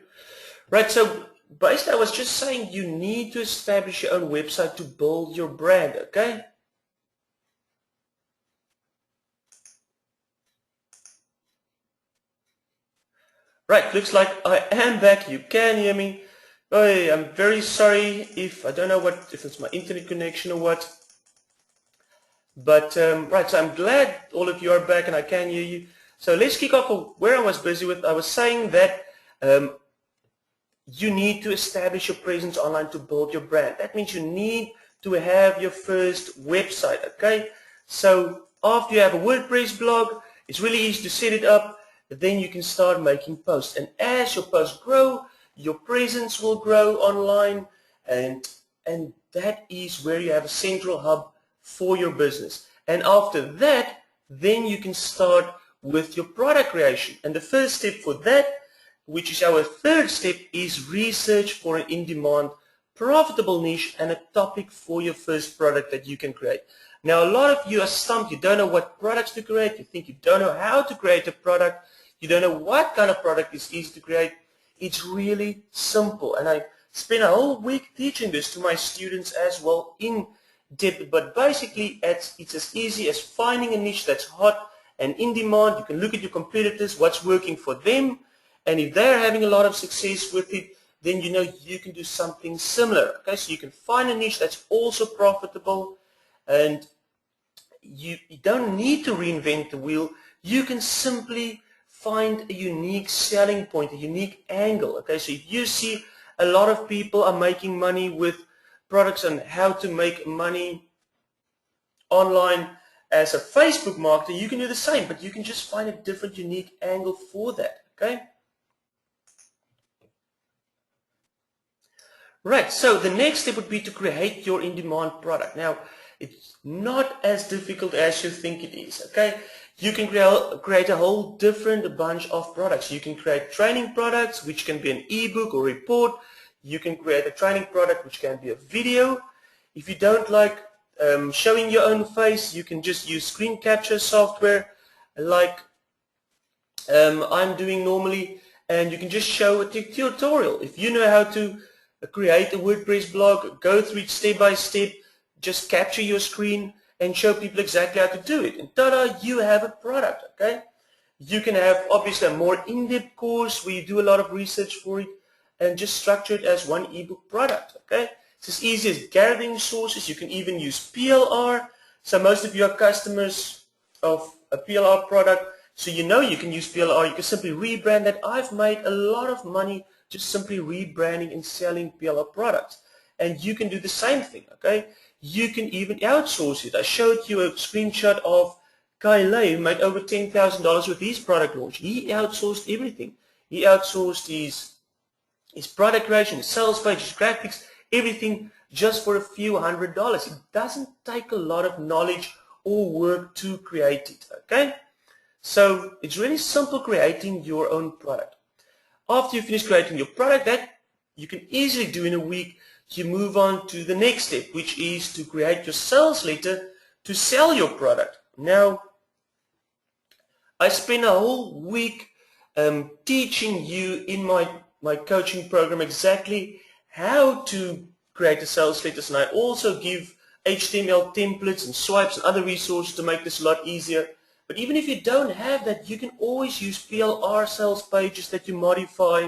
Right, so basically I was just saying you need to establish your own website to build your brand, okay? Right, looks like I am back. You can hear me. Oh, I'm very sorry if I don't know if it's my internet connection or what. But right, so I'm glad all of you are back and I can hear you. So let's kick off where I was busy with. I was saying that you need to establish your presence online to build your brand. That means you need to have your first website, okay? So after you have a WordPress blog, it's really easy to set it up. Then you can start making posts. And as your posts grow, your presence will grow online, and that is where you have a central hub for your business. And after that, then you can start with your product creation. And the first step for that, which is our third step, is research for an in-demand, profitable niche and a topic for your first product that you can create. Now, a lot of you are stumped. You don't know what products to create. You think you don't know how to create a product. You don't know what kind of product is easy to create. It's really simple. And I spent a whole week teaching this to my students as well in depth. But basically, it's as easy as finding a niche that's hot and in demand. You can look at your competitors, what's working for them. And if they're having a lot of success with it, then you know you can do something similar. Okay, so you can find a niche that's also profitable, and you don't need to reinvent the wheel. You can simply find a unique selling point, a unique angle. Okay, so if you see a lot of people are making money with products and how to make money online as a Facebook marketer, you can do the same, but you can just find a different, unique angle for that. Okay. Right, so the next step would be to create your in-demand product. Now, it's not as difficult as you think it is, okay? You can create a whole different bunch of products. You can create training products, which can be an ebook or report. You can create a training product, which can be a video. If you don't like showing your own face, you can just use screen capture software like I'm doing normally, and you can just show a tutorial. If you know how to create a WordPress blog, go through it step by step, just capture your screen and show people exactly how to do it. And ta-da, you have a product, okay? You can have obviously a more in-depth course where you do a lot of research for it and just structure it as one ebook product, okay? It's as easy as gathering sources. You can even use PLR. So most of you are customers of a PLR product, so you know you can use PLR. You can simply rebrand that. I've made a lot of money just simply rebranding and selling PLR products. And you can do the same thing, okay? You can even outsource it. I showed you a screenshot of Kyle, who made over $10,000 with his product launch. He outsourced everything. He outsourced his product creation, his sales page, his graphics, everything just for a few $100s. It doesn't take a lot of knowledge or work to create it, okay? So it's really simple creating your own product. After you finish creating your product, that you can easily do in a week, you move on to the next step, which is to create your sales letter to sell your product. Now, I spent a whole week teaching you in my coaching program exactly how to create a sales letter, and I also give HTML templates and swipes and other resources to make this a lot easier. But even if you don't have that, you can always use PLR sales pages that you modify.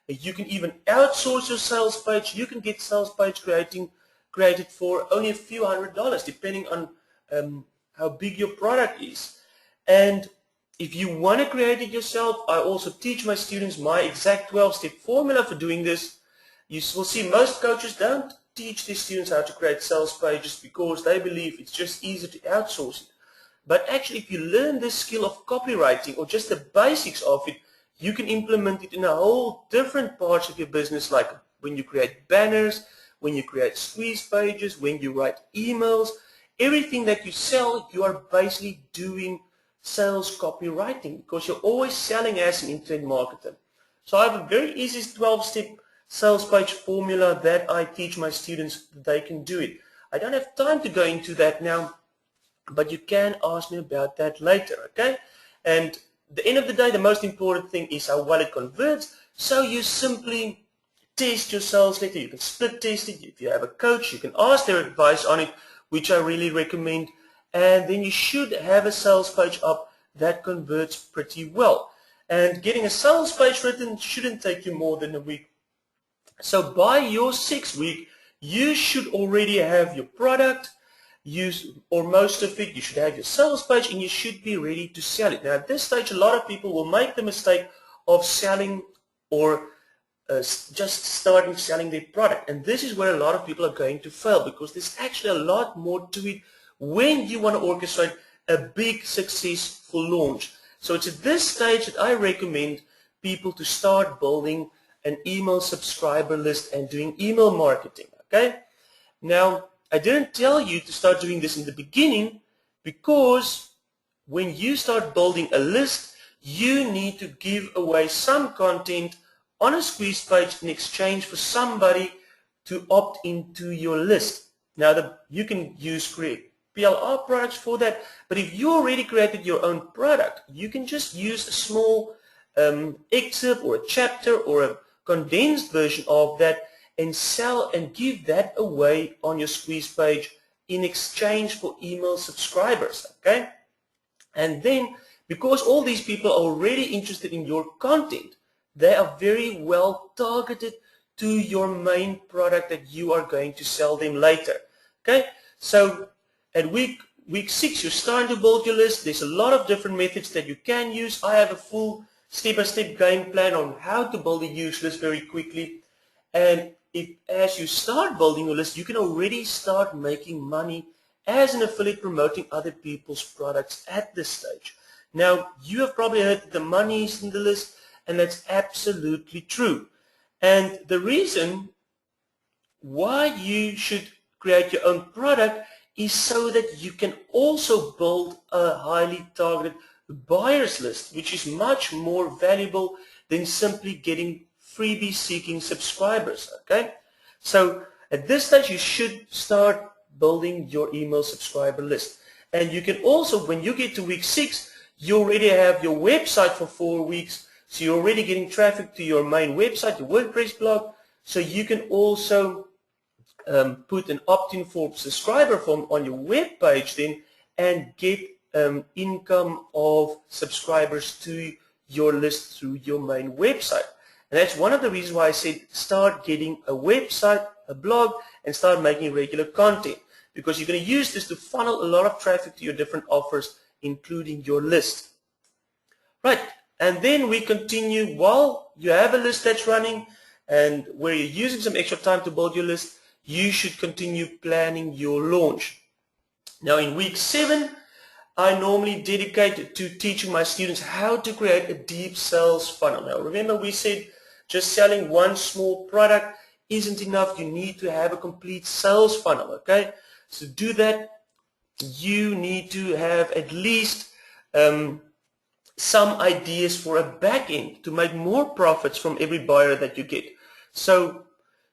You can even outsource your sales page. You can get sales page created for only a few $100s, depending on how big your product is. And if you want to create it yourself, I also teach my students my exact 12-step formula for doing this. You will see most coaches don't teach their students how to create sales pages because they believe it's just easier to outsource it. But actually, if you learn this skill of copywriting or just the basics of it, you can implement it in a whole different parts of your business, like when you create banners, when you create squeeze pages, when you write emails. Everything that you sell, you are basically doing sales copywriting because you're always selling as an internet marketer. So I have a very easy 12-step sales page formula that I teach my students that they can do it. I don't have time to go into that now, but you can ask me about that later, okay? And at the end of the day, the most important thing is how well it converts. So you simply test your sales letter. You can split test it. If you have a coach, you can ask their advice on it, which I really recommend. And then you should have a sales page up that converts pretty well. And getting a sales page written shouldn't take you more than a week. So by your 6th week, you should already have your product, or most of it. You should have your sales page and you should be ready to sell it. Now at this stage, a lot of people will make the mistake of selling or just starting selling their product. And this is where a lot of people are going to fail because there's actually a lot more to it when you want to orchestrate a big successful launch. So it's at this stage that I recommend people to start building an email subscriber list and doing email marketing, okay? Now, I didn't tell you to start doing this in the beginning because when you start building a list, you need to give away some content on a squeeze page in exchange for somebody to opt into your list. Now, you can use PLR products for that, but if you already created your own product, you can just use a small excerpt or a chapter or a condensed version of that and sell and give that away on your squeeze page in exchange for email subscribers, okay? And then, because all these people are already interested in your content, they are very well targeted to your main product that you are going to sell them later, okay? So at week 6, you're starting to build your list. There's a lot of different methods that you can use. I have a full step-by-step game plan on how to build a huge list very quickly. And as you start building your list, you can already start making money as an affiliate promoting other people's products at this stage. Now, you have probably heard that the money is in the list, and that's absolutely true. And the reason why you should create your own product is so that you can also build a highly targeted buyers list, which is much more valuable than simply getting freebie seeking subscribers, okay? So At this stage, you should start building your email subscriber list. And you can also, when you get to week 6, you already have your website for 4 weeks. So you're already getting traffic to your main website, your WordPress blog. So you can also put an opt-in for subscriber form on your web page then and get income of subscribers to your list through your main website. And that's one of the reasons why I said start getting a website, a blog, and start making regular content, because you're going to use this to funnel a lot of traffic to your different offers, including your list. Right, and then we continue while you have a list that's running and where you're using some extra time to build your list, you should continue planning your launch. Now in week 7, I normally dedicate to teaching my students how to create a deep sales funnel. Now remember, we said just selling one small product isn't enough. You need to have a complete sales funnel, okay? So to do that, you need to have at least some ideas for a back end to make more profits from every buyer that you get. So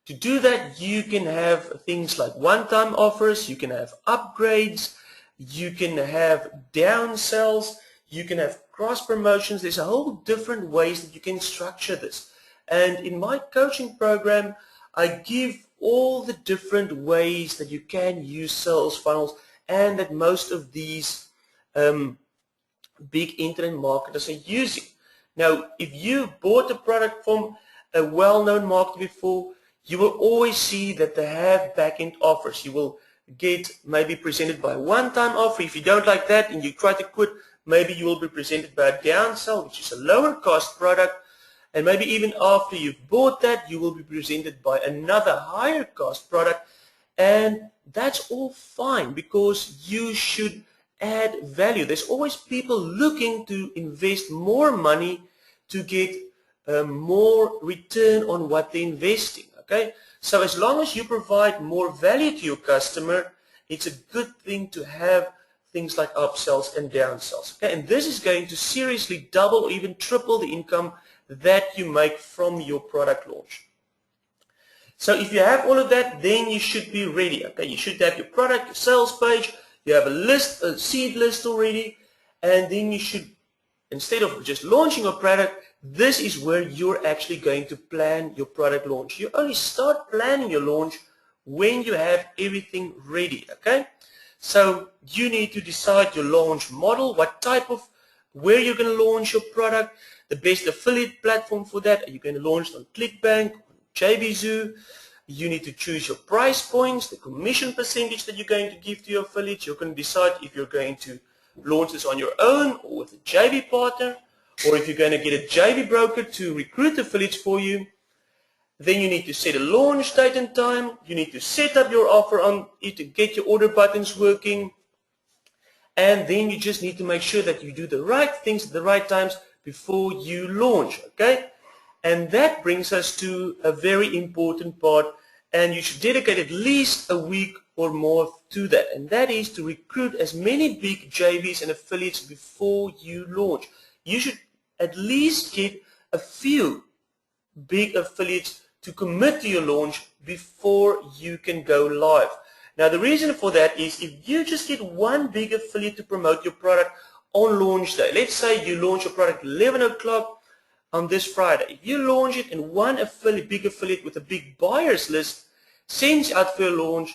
to do that, you can have things like one-time offers, you can have upgrades, you can have downsells, you can have cross promotions. There's a whole different ways that you can structure this. And in my coaching program, I give all the different ways that you can use sales funnels and that most of these big internet marketers are using. Now, if you bought a product from a well-known marketer before, you will always see that they have back-end offers. You will get maybe presented by a one-time offer. If you don't like that and you try to quit, maybe you will be presented by a downsell, which is a lower cost product. And maybe even after you've bought that, you will be presented by another higher cost product. And that's all fine because you should add value. There's always people looking to invest more money to get more return on what they're investing. Okay? So as long as you provide more value to your customer, it's a good thing to have things like upsells and downsells. Okay? And this is going to seriously double or even triple the income that you make from your product launch. So if you have all of that, then you should be ready. Okay? You should have your product, your sales page, you have a list, a seed list already, and then you should, instead of just launching a product, this is where you're actually going to plan your product launch. You only start planning your launch when you have everything ready, okay? So you need to decide your launch model, what type of, where you're going to launch your product, the best affiliate platform for that. Are you going to launch on ClickBank, JBZoo? You need to choose your price points, the commission percentage that you're going to give to your affiliates. You're going to decide if you're going to launch this on your own or with a JV partner, or if you're going to get a JV broker to recruit affiliates for you. Then you need to set a launch date and time. You need to set up your offer on it to get your order buttons working. And then you just need to make sure that you do the right things at the right times before you launch, okay? And that brings us to a very important part, and you should dedicate at least a week or more to that, and that is to recruit as many big JVs and affiliates before you launch. You should at least get a few big affiliates to commit to your launch before you can go live. Now the reason for that is if you just get one big affiliate to promote your product on launch day, let's say you launch your product 11 o'clock on this Friday. If you launch it and one affiliate, big affiliate with a big buyers list sends out for your launch,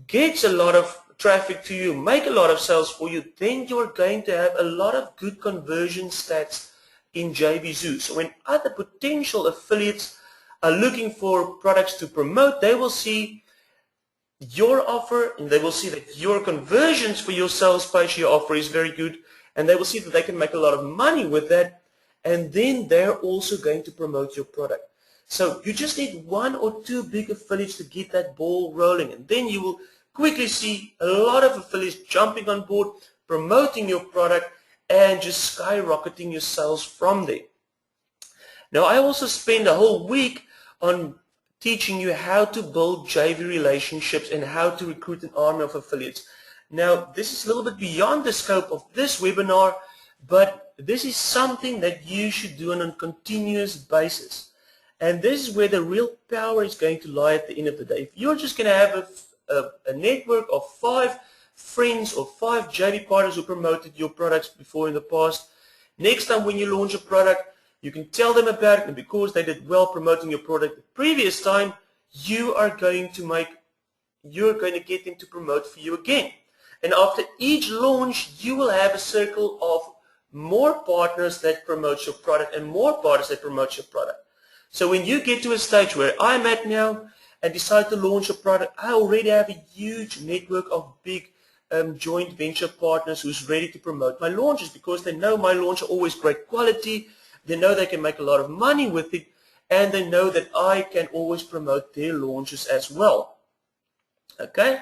gets a lot of traffic to you, make a lot of sales for you, then you're going to have a lot of good conversion stats in JBZoo. So when other potential affiliates are looking for products to promote, they will see your offer and they will see that your conversions for your sales page, your offer is very good, and they will see that they can make a lot of money with that, and then they're also going to promote your product. So you just need one or two big affiliates to get that ball rolling, and then you will quickly see a lot of affiliates jumping on board, promoting your product, and just skyrocketing your sales from there. Now I also spend a whole week on teaching you how to build JV relationships and how to recruit an army of affiliates. Now this is a little bit beyond the scope of this webinar, but this is something that you should do on a continuous basis. And this is where the real power is going to lie at the end of the day. If you're just going to have a network of 5 friends or 5 JV partners who promoted your products before in the past, next time when you launch a product, you can tell them about it, and because they did well promoting your product the previous time, you're going to get them to promote for you again. And after each launch, you will have a circle of more partners that promote your product and more partners that promote your product. So when you get to a stage where I'm at now and decide to launch a product, I already have a huge network of big joint venture partners who's ready to promote my launches, because they know my launch are always great quality, they know they can make a lot of money with it, and they know that I can always promote their launches as well. Okay?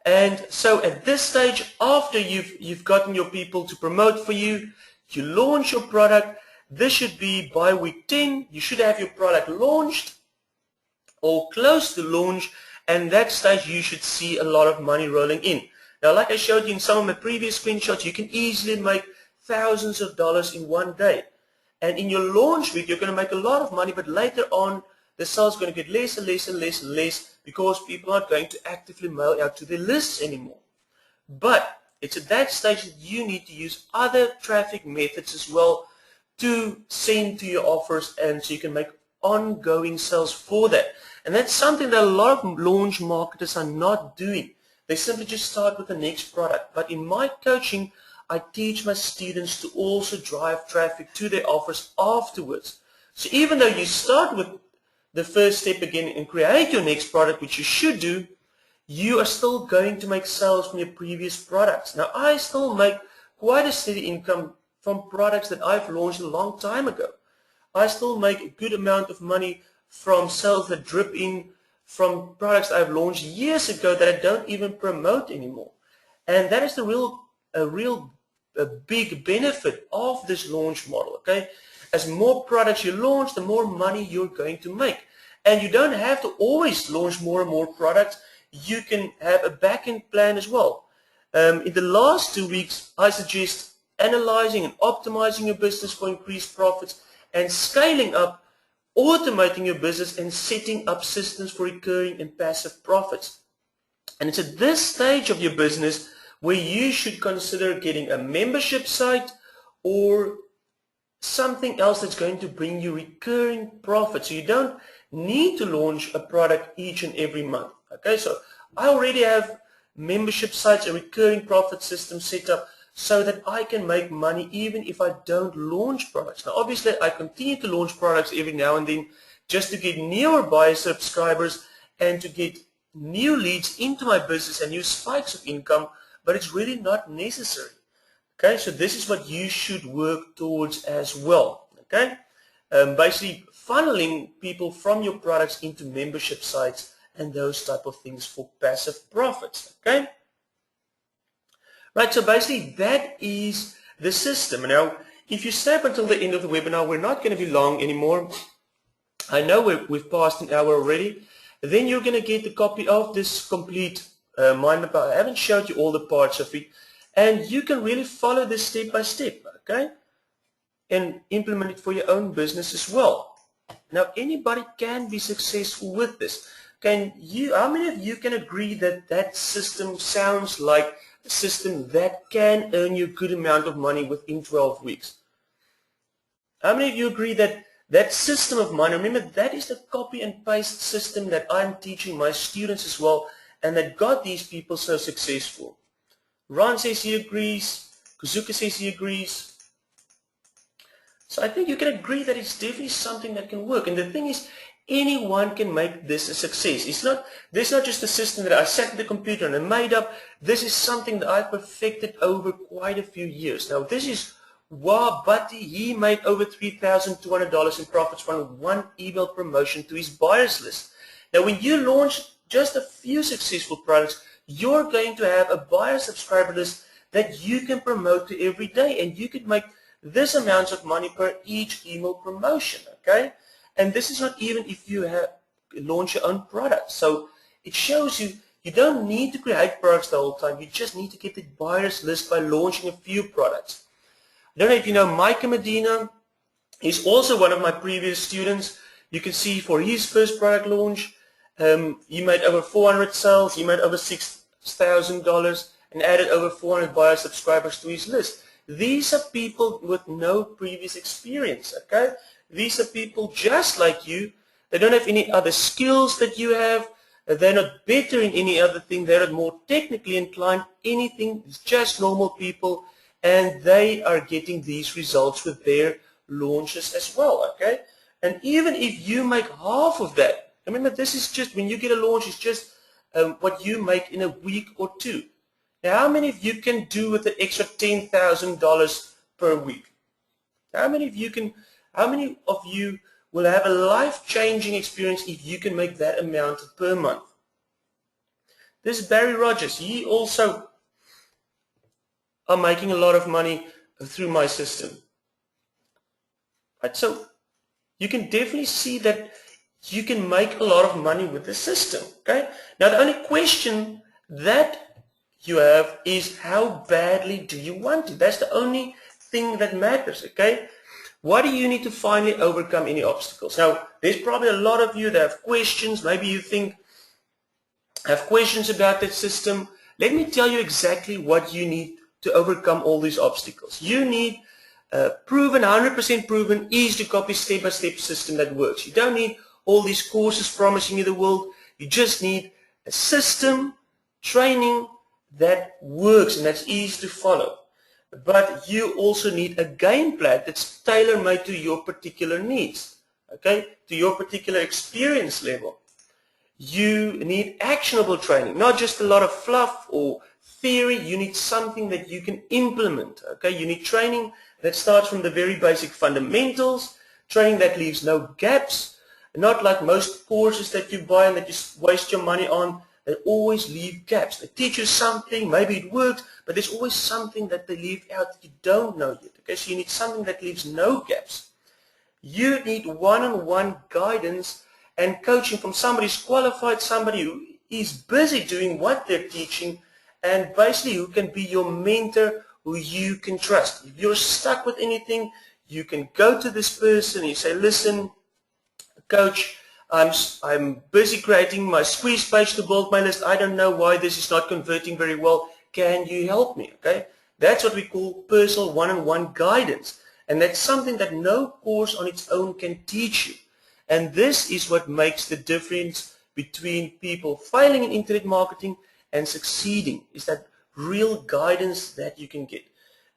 And so at this stage, after you've gotten your people to promote for you, you launch your product. This should be by week 10. You should have your product launched or close to launch, and that stage you should see a lot of money rolling in. Now, like I showed you in some of my previous screenshots, you can easily make thousands of dollars in one day. And in your launch week, you're going to make a lot of money, but later on, the sales are going to get less and less and less and less, because people aren't going to actively mail out to their lists anymore. But it's at that stage that you need to use other traffic methods as well to send to your offers, and so you can make ongoing sales for that. And that's something that a lot of launch marketers are not doing. They simply just start with the next product. But in my coaching, I teach my students to also drive traffic to their offers afterwards. So even though you start with the first step again and create your next product, which you should do, you are still going to make sales from your previous products. Now, I still make quite a steady income from products that I've launched a long time ago. I still make a good amount of money from sales that drip in from products I've launched years ago that I don't even promote anymore. And that is a big benefit of this launch model, okay? As more products you launch, the more money you're going to make. And you don't have to always launch more and more products. You can have a back-end plan as well. In the last 2 weeks, I suggest analyzing and optimizing your business for increased profits, and scaling up, automating your business, and setting up systems for recurring and passive profits. And it's at this stage of your business where you should consider getting a membership site or something else that's going to bring you recurring profits. So you don't need to launch a product each and every month. Okay, so I already have membership sites, a recurring profit system set up so that I can make money even if I don't launch products. Now, obviously, I continue to launch products every now and then just to get newer buyer subscribers and to get new leads into my business and new spikes of income, but it's really not necessary. Okay, so this is what you should work towards as well. Okay, basically funneling people from your products into membership sites and those type of things for passive profits. Okay, right, so basically that is the system. Now, if you stay up until the end of the webinar, we're not going to be long anymore. I know we've passed an hour already. Then you're going to get a copy of this complete mind map. I haven't showed you all the parts of it, and you can really follow this step by step, okay, and implement it for your own business as well. Now, anybody can be successful with this. How many of you can agree that that system sounds like a system that can earn you a good amount of money within 12 weeks? How many of you agree that that system of mine, remember, that is the copy and paste system that I'm teaching my students as well, and that got these people so successful? Ron says he agrees. Kazuka says he agrees. So I think you can agree that it's definitely something that can work. And the thing is, anyone can make this a success. This is not just a system that I sat at the computer and I made up. This is something that I've perfected over quite a few years. Now, this is Buddy. He made over $3,200 in profits from one email promotion to his buyers list. Now, when you launch just a few successful products, you're going to have a buyer subscriber list that you can promote to every day, and you could make this amount of money per each email promotion, okay? And this is not even if you launch your own product. So it shows you don't need to create products the whole time. You just need to get the buyers list by launching a few products. I don't know if you know Micah Medina. He's also one of my previous students. You can see for his first product launch, he made over 400 sales, he made over $6,000 and added over 400 buyer subscribers to his list. These are people with no previous experience, okay? These are people just like you. They don't have any other skills that you have. They're not better in any other thing. They're not more technically inclined. Anything. It's just normal people. And they are getting these results with their launches as well, okay? And even if you make half of that, remember this is just, when you get a launch, it's just what you make in a week or two. Now, how many of you can do with the extra $10,000 per week? How many of you will have a life-changing experience if you can make that amount per month? This is Barry Rogers. He also are making a lot of money through my system. Right, so you can definitely see that you can make a lot of money with the system. Okay. Now the only question that you have is how badly do you want it? That's the only thing that matters. Okay. What do you need to finally overcome any obstacles? Now there's probably a lot of you that have questions. Maybe you have questions about that system. Let me tell you exactly what you need to overcome all these obstacles. You need proven, 100% proven, easy to copy step-by-step system that works. You don't need all these courses promising you the world. You just need a system, training that works and that's easy to follow. But you also need a game plan that's tailor-made to your particular needs, okay, to your particular experience level. You need actionable training, not just a lot of fluff or theory. You need something that you can implement, okay? You need training that starts from the very basic fundamentals, training that leaves no gaps, not like most courses that you buy and that you waste your money on. They always leave gaps. They teach you something, maybe it works, but there's always something that they leave out that you don't know yet, okay? So you need something that leaves no gaps. You need one-on-one guidance and coaching from somebody who's qualified, somebody who is busy doing what they're teaching, and basically who can be your mentor, who you can trust. If you're stuck with anything, you can go to this person and you say, listen, coach, I'm busy creating my squeeze page to build my list. I don't know why this is not converting very well. Can you help me? Okay, that's what we call personal one-on-one guidance. And that's something that no course on its own can teach you. And this is what makes the difference between people failing in internet marketing and succeeding, is that real guidance that you can get.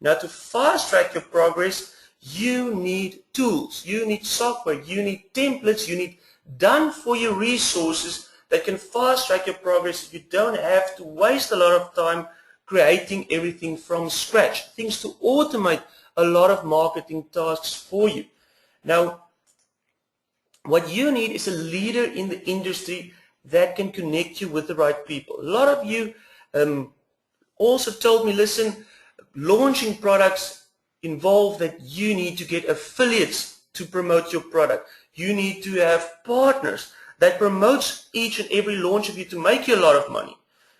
Now, to fast track your progress, you need tools, you need software, you need templates, you need done for you resources that can fast track your progress. You don't have to waste a lot of time creating everything from scratch, things to automate a lot of marketing tasks for you. Now, what you need is a leader in the industry that can connect you with the right people. A lot of you also told me, listen, launching products involve that you need to get affiliates to promote your product. You need to have partners that promotes each and every launch of you to make you a lot of money.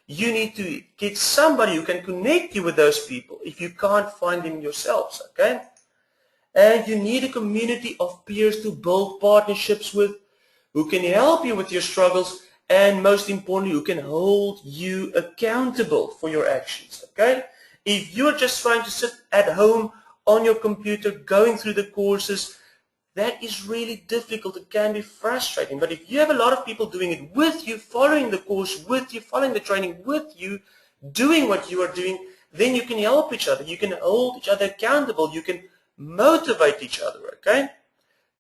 You need to get somebody who can connect you with those people if you can't find them yourselves, okay? And you need a community of peers to build partnerships with, who can help you with your struggles, and most importantly, who can hold you accountable for your actions, okay? If you're just trying to sit at home on your computer going through the courses, that is really difficult. It can be frustrating. But if you have a lot of people doing it with you, following the course with you, following the training with you, doing what you are doing, then you can help each other. You can hold each other accountable. You can motivate each other, okay?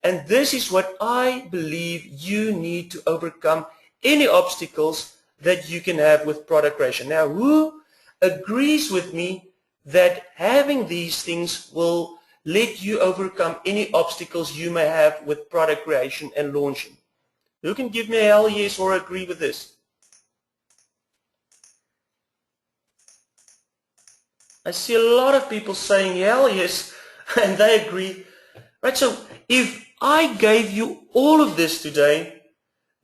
And this is what I believe you need to overcome any obstacles that you can have with product creation. Now, who agrees with me that having these things will let you overcome any obstacles you may have with product creation and launching? Who can give me a hell yes or agree with this? I see a lot of people saying hell yes, and they agree. Right, so if I gave you all of this today,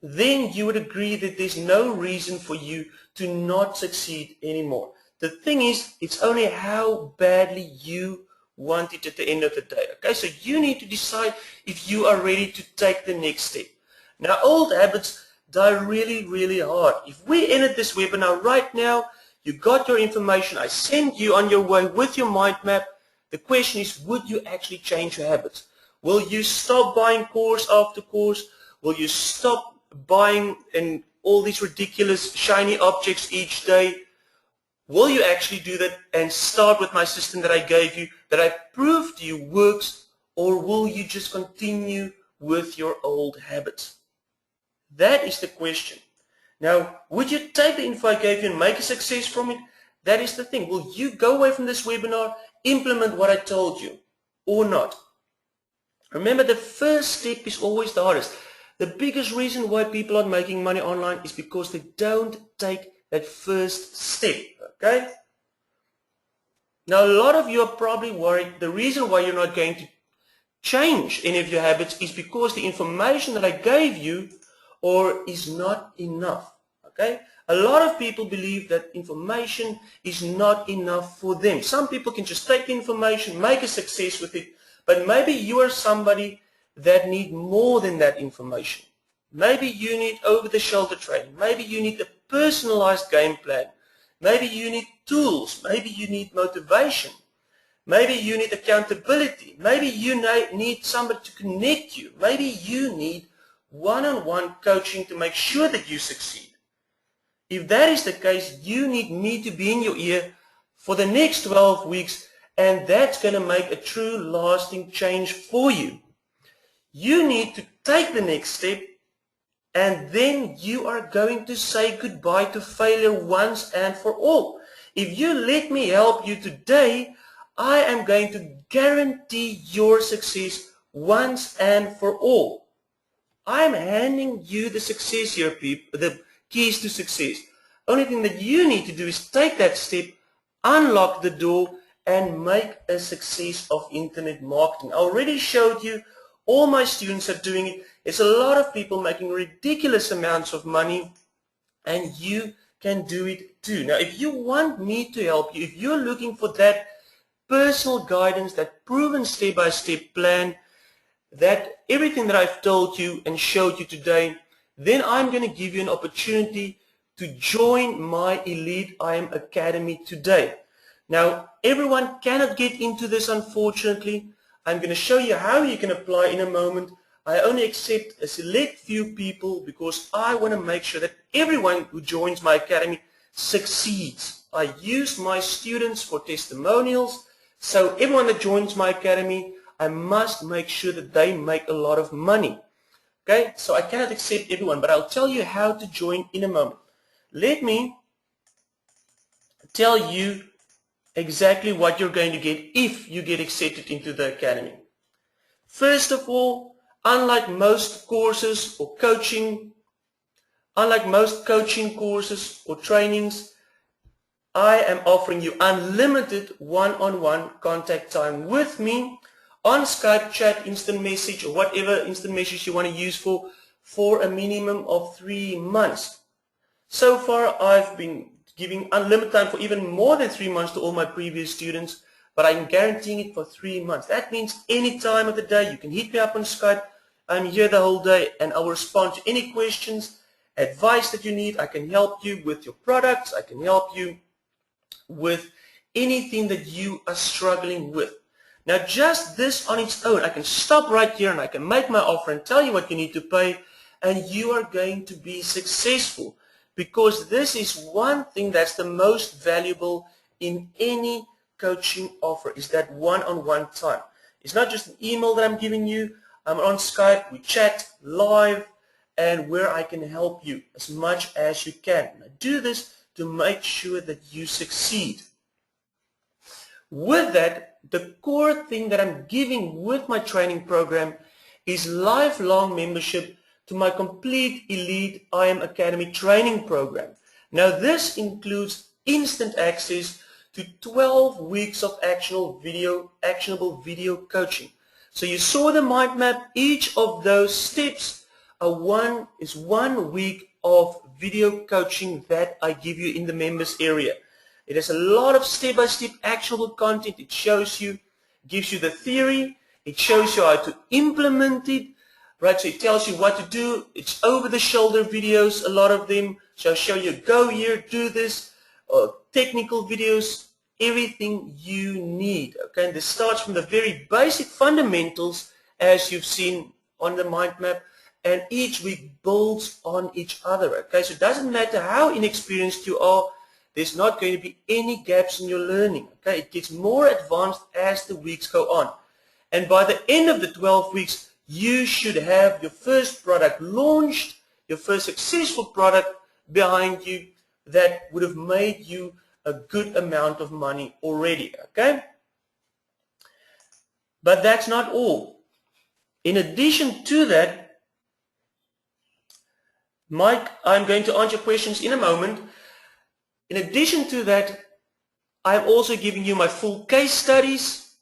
then you would agree that there's no reason for you to not succeed anymore. The thing is, it's only how badly you want it at the end of the day. Okay, so you need to decide if you are ready to take the next step. Now, old habits die really, really hard. If we ended this webinar right now, you got your information, I sent you on your way with your mind map. The question is, would you actually change your habits? Will you stop buying course after course? Will you stop buying and all these ridiculous shiny objects each day? Will you actually do that and start with my system that I gave you, that I proved to you works, or will you just continue with your old habits? That is the question. Now, would you take the info I gave you and make a success from it? That is the thing. Will you go away from this webinar, implement what I told you, or not? Remember, the first step is always the hardest. The biggest reason why people aren't making money online is because they don't take that first step, okay? Now, a lot of you are probably worried the reason why you're not going to change any of your habits is because the information that I gave you is not enough, okay? A lot of people believe that information is not enough for them. Some people can just take the information, make a success with it, but maybe you are somebody that need more than that information. Maybe you need over-the-shoulder training. Maybe you need a personalized game plan. Maybe you need tools. Maybe you need motivation. Maybe you need accountability. Maybe you need somebody to connect you. Maybe you need one-on-one coaching to make sure that you succeed. If that is the case, you need me to be in your ear for the next 12 weeks, and that's going to make a true lasting change for you. You need to take the next step, and then you are going to say goodbye to failure once and for all. If you let me help you today, I am going to guarantee your success once and for all. I am handing you the success here, people, the keys to success. Only thing that you need to do is take that step, unlock the door, and make a success of internet marketing. I already showed you. All my students are doing it. There's a lot of people making ridiculous amounts of money, and you can do it too. Now, if you want me to help you, if you're looking for that personal guidance, that proven step-by-step plan, that everything that I've told you and showed you today, then I'm going to give you an opportunity to join my Elite EIMA Academy today. Now, everyone cannot get into this, unfortunately. I'm going to show you how you can apply in a moment. I only accept a select few people because I want to make sure that everyone who joins my academy succeeds. I use my students for testimonials, so everyone that joins my academy, I must make sure that they make a lot of money. Okay, so I cannot accept everyone, but I'll tell you how to join in a moment. Let me tell you exactly what you're going to get if you get accepted into the academy. First of all, unlike most courses or coaching, unlike most coaching courses or trainings, I am offering you unlimited one-on-one contact time with me on Skype, chat, instant message, or whatever instant message you want to use for a minimum of 3 months. So far, I've been giving unlimited time for even more than 3 months to all my previous students, but I'm guaranteeing it for 3 months. That means any time of the day, you can hit me up on Skype. I'm here the whole day, and I will respond to any questions, advice that you need. I can help you with your products. I can help you with anything that you are struggling with. Now, just this on its own, I can stop right here and I can make my offer and tell you what you need to pay, and you are going to be successful. Because this is one thing that's the most valuable in any coaching offer, is that one-on-one time. It's not just an email that I'm giving you. I'm on Skype, we chat live, and where I can help you as much as you can. And I do this to make sure that you succeed. With that, the core thing that I'm giving with my training program is lifelong membership to my complete Elite EIMA Academy training program. Now, this includes instant access to 12 weeks of actionable video coaching. So you saw the mind map. Each of those steps is 1 week of video coaching that I give you in the members area. It has a lot of step-by-step actionable content. It shows you gives you the theory, it shows you how to implement it, right? So it tells you what to do. It's over-the-shoulder videos, a lot of them. So I'll show you, go here, do this, technical videos, everything you need, okay? And this starts from the very basic fundamentals, as you've seen on the mind map, and each week builds on each other, okay? So it doesn't matter how inexperienced you are, there's not going to be any gaps in your learning, okay? It gets more advanced as the weeks go on. And by the end of the 12 weeks, you should have your first product launched, your first successful product behind you that would have made you a good amount of money already, okay? But that's not all. In addition to that, Mike, I'm going to answer questions in a moment. In addition to that, I'm also giving you my full case studies.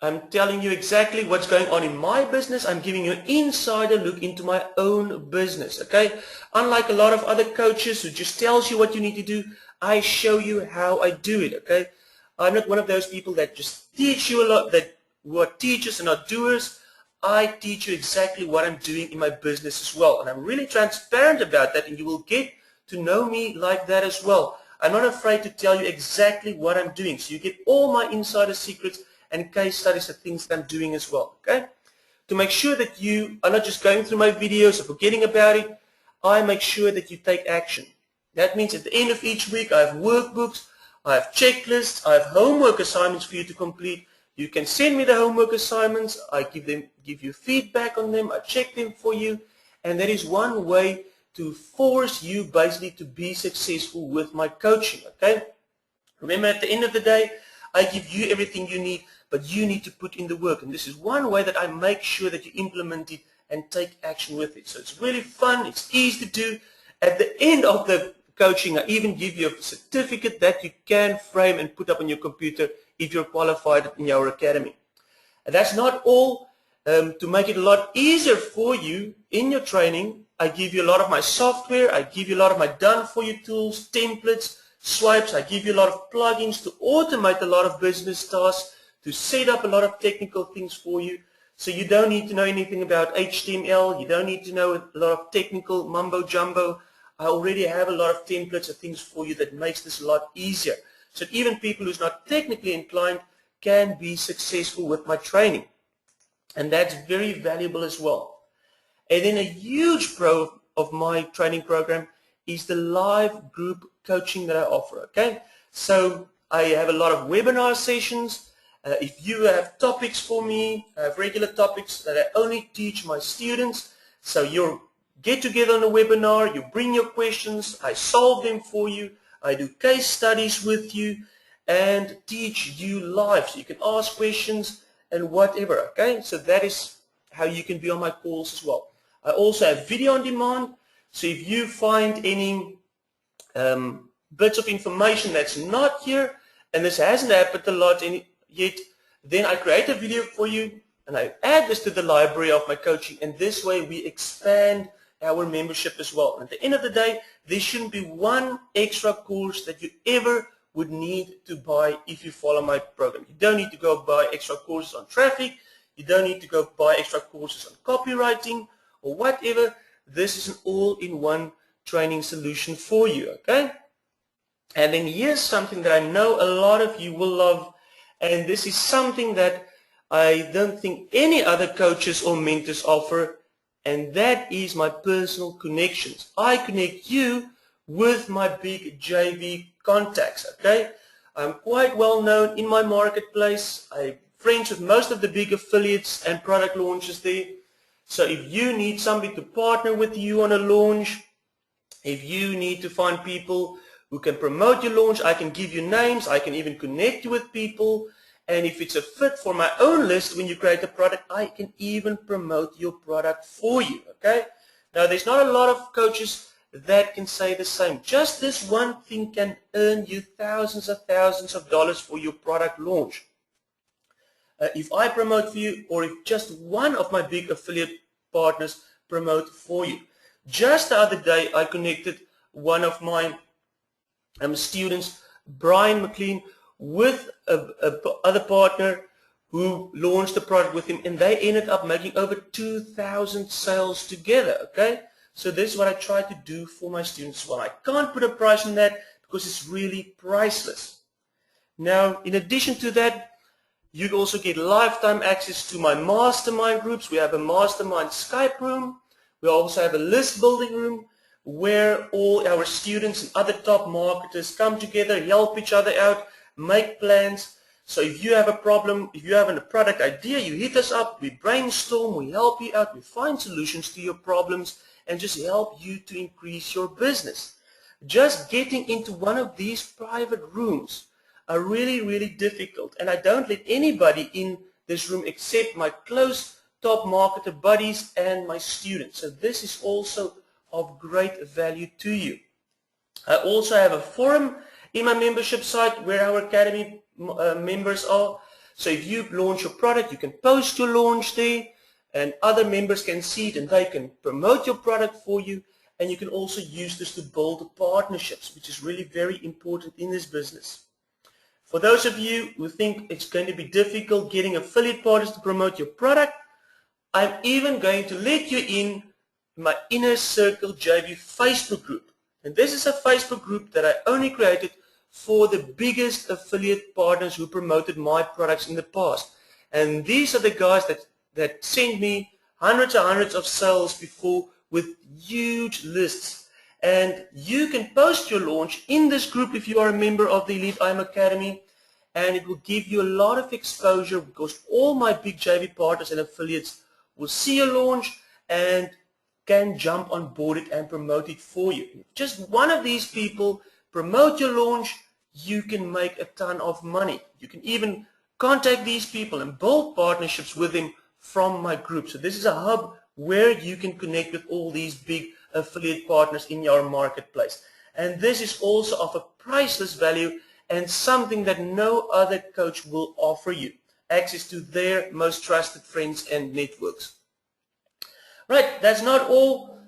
I'm telling you exactly what's going on in my business. I'm giving you an insider look into my own business, okay? Unlike a lot of other coaches who just tells you what you need to do, I show you how I do it, okay? I'm not one of those people that just teach you a lot, that who are teachers and not doers. I teach you exactly what I'm doing in my business as well. And I'm really transparent about that, and you will get to know me like that as well. I'm not afraid to tell you exactly what I'm doing. So you get all my insider secrets and case studies of things that I'm doing as well, okay? To make sure that you are not just going through my videos or forgetting about it, I make sure that you take action. That means at the end of each week, I have workbooks, I have checklists, I have homework assignments for you to complete. You can send me the homework assignments, I give you feedback on them, I check them for you, and that is one way to force you basically to be successful with my coaching, okay? Remember, at the end of the day, I give you everything you need, but you need to put in the work. And this is one way that I make sure that you implement it and take action with it. So it's really fun, it's easy to do. At the end of the coaching, I even give you a certificate that you can frame and put up on your computer if you're qualified in our academy. And that's not all. To make it a lot easier for you in your training, I give you a lot of my software, I give you a lot of my done-for-you tools, templates, swipes, I give you a lot of plugins to automate a lot of business tasks, to set up a lot of technical things for you. So you don't need to know anything about HTML, you don't need to know a lot of technical mumbo-jumbo. I already have a lot of templates and things for you that makes this a lot easier. So even people who's not technically inclined can be successful with my training. And that's very valuable as well. And then a huge pro of my training program is the live group coaching that I offer, okay? So I have a lot of webinar sessions. If you have topics for me, I have regular topics that I only teach my students. So you get together on a webinar, you bring your questions, I solve them for you, I do case studies with you, and teach you live. So you can ask questions and whatever, okay? So that is how you can be on my calls as well. I also have video on demand, so if you find any bits of information that's not here, and this hasn't happened a lot yet, then I create a video for you, and I add this to the library of my coaching, and this way we expand our membership as well. And at the end of the day, there shouldn't be one extra course that you ever would need to buy if you follow my program. You don't need to go buy extra courses on traffic. You don't need to go buy extra courses on copywriting or whatever. This is an all-in-one training solution for you, okay? And then here's something that I know a lot of you will love, and this is something that I don't think any other coaches or mentors offer, and that is my personal connections. I connect you with my big JV contacts, okay? I'm quite well known in my marketplace. I'm friends with most of the big affiliates and product launches there. So if you need somebody to partner with you on a launch, if you need to find people who can promote your launch, I can give you names, I can even connect you with people, and if it's a fit for my own list when you create a product, I can even promote your product for you, okay? Now there's not a lot of coaches that can say the same. Just this one thing can earn you thousands of dollars for your product launch. If I promote for you, or if just one of my big affiliate partners promote for you. Just the other day, I connected one of my students, Brian McLean, with a other partner who launched the product with him, and they ended up making over 2,000 sales together, okay? So this is what I try to do for my students as well. I can't put a price on that because it's really priceless. Now, in addition to that, you also get lifetime access to my mastermind groups. We have a mastermind Skype room. We also have a list building room where all our students and other top marketers come together, help each other out, make plans. So if you have a problem, if you have a product idea, you hit us up, we brainstorm, we help you out, we find solutions to your problems and just help you to increase your business. Just getting into one of these private rooms are really, really difficult, and I don't let anybody in this room except my close top marketer buddies and my students. So this is also of great value to you. I also have a forum in my membership site where our academy members are. So if you launch your product, you can post your launch there and other members can see it and they can promote your product for you, and you can also use this to build partnerships, which is really very important in this business. For those of you who think it's going to be difficult getting affiliate partners to promote your product, I'm even going to let you in my Inner Circle JV Facebook group. And this is a Facebook group that I only created for the biggest affiliate partners who promoted my products in the past. And these are the guys that sent me hundreds and hundreds of sales before with huge lists. And you can post your launch in this group if you are a member of the Elite EIMA Academy, and it will give you a lot of exposure because all my big JV partners and affiliates will see your launch and can jump on board it and promote it for you. If just one of these people promote your launch, you can make a ton of money. You can even contact these people and build partnerships with them from my group. So this is a hub where you can connect with all these big affiliate partners in your marketplace. And this is also of a priceless value and something that no other coach will offer you. Access to their most trusted friends and networks. Right, that's not all.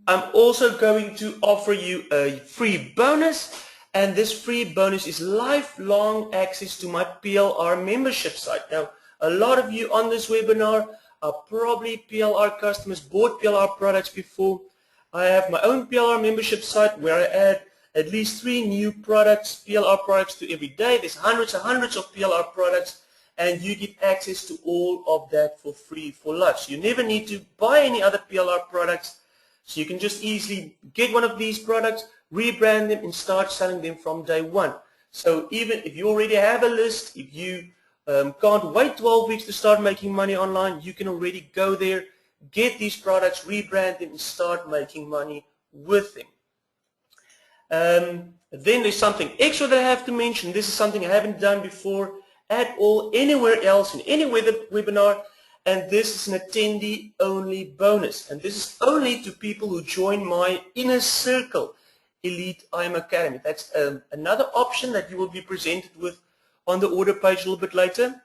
I'm also going to offer you a free bonus, and this free bonus is lifelong access to my PLR membership site. Now, a lot of you on this webinar are probably PLR customers, bought PLR products before. I have my own PLR membership site where I add at least 3 new products, PLR products to every day. There's hundreds and hundreds of PLR products, and you get access to all of that for free for life. So you never need to buy any other PLR products. So you can just easily get one of these products, rebrand them, and start selling them from day one. So even if you already have a list, if you can't wait 12 weeks to start making money online, you can already go there, get these products, rebrand them, and start making money with them. Then there's something extra that I have to mention. This is something I haven't done before at all anywhere else in any webinar, and this is an attendee only bonus, and this is only to people who join my Inner Circle Elite EIMA Academy. That's another option that you will be presented with on the order page a little bit later.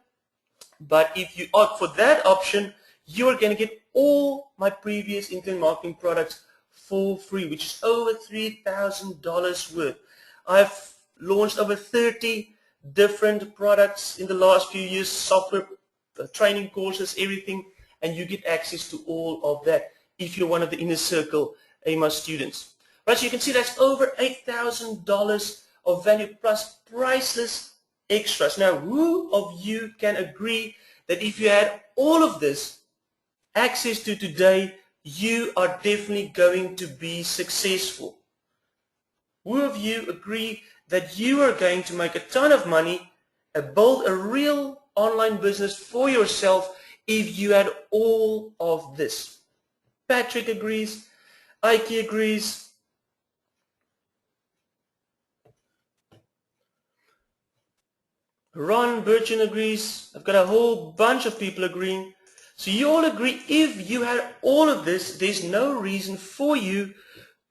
But if you opt for that option, you are going to get all my previous internet marketing products for free, which is over $3,000 worth. I've launched over 30 different products in the last few years, software, training courses, everything, and you get access to all of that if you're one of the Inner Circle EIMA students. Right, so you can see that's over $8,000 of value plus priceless extras. Now, who of you can agree that if you had all of this access to today, you are definitely going to be successful? Who of you agree that you are going to make a ton of money and build a real online business for yourself if you had all of this? Patrick agrees. Ike agrees. Ron Burchin agrees. I've got a whole bunch of people agreeing. So you all agree if you had all of this, there's no reason for you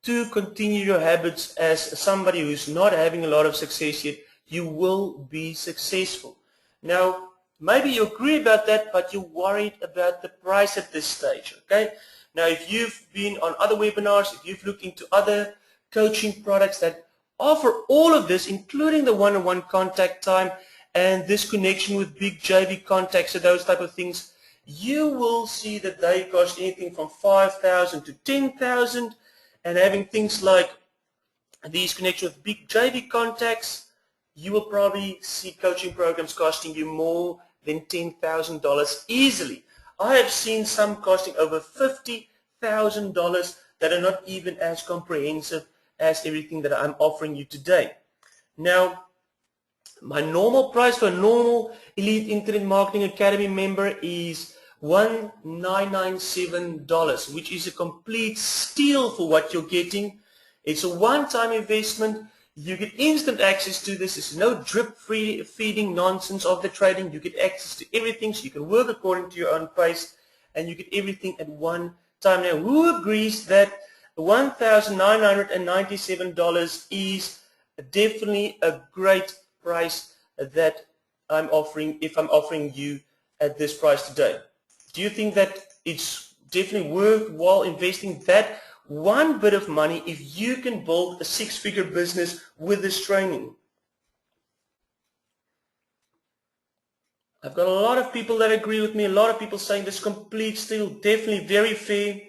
to continue your habits as somebody who's not having a lot of success yet. You will be successful. Now, maybe you agree about that, but you're worried about the price at this stage, okay? Now, if you've been on other webinars, if you've looked into other coaching products that offer all of this, including the one-on-one contact time and this connection with big JV contacts and those type of things, you will see that they cost anything from 5,000 to 10,000, and having things like these connections with big JV contacts, you will probably see coaching programs costing you more than $10,000 easily. I have seen some costing over $50,000 that are not even as comprehensive as everything that I'm offering you today. Now, my normal price for a normal Elite Internet Marketing Academy member is $1,997, which is a complete steal for what you're getting. It's a one-time investment. You get instant access to this. There's no drip feeding nonsense of the trading. You get access to everything, so you can work according to your own pace, and you get everything at one time. Now, who agrees that $1,997 is definitely a great price that I'm offering, if I'm offering you at this price today? Do you think that it's definitely worthwhile investing that one bit of money if you can build a six-figure business with this training? I've got a lot of people that agree with me, a lot of people saying this complete steal, definitely very fair.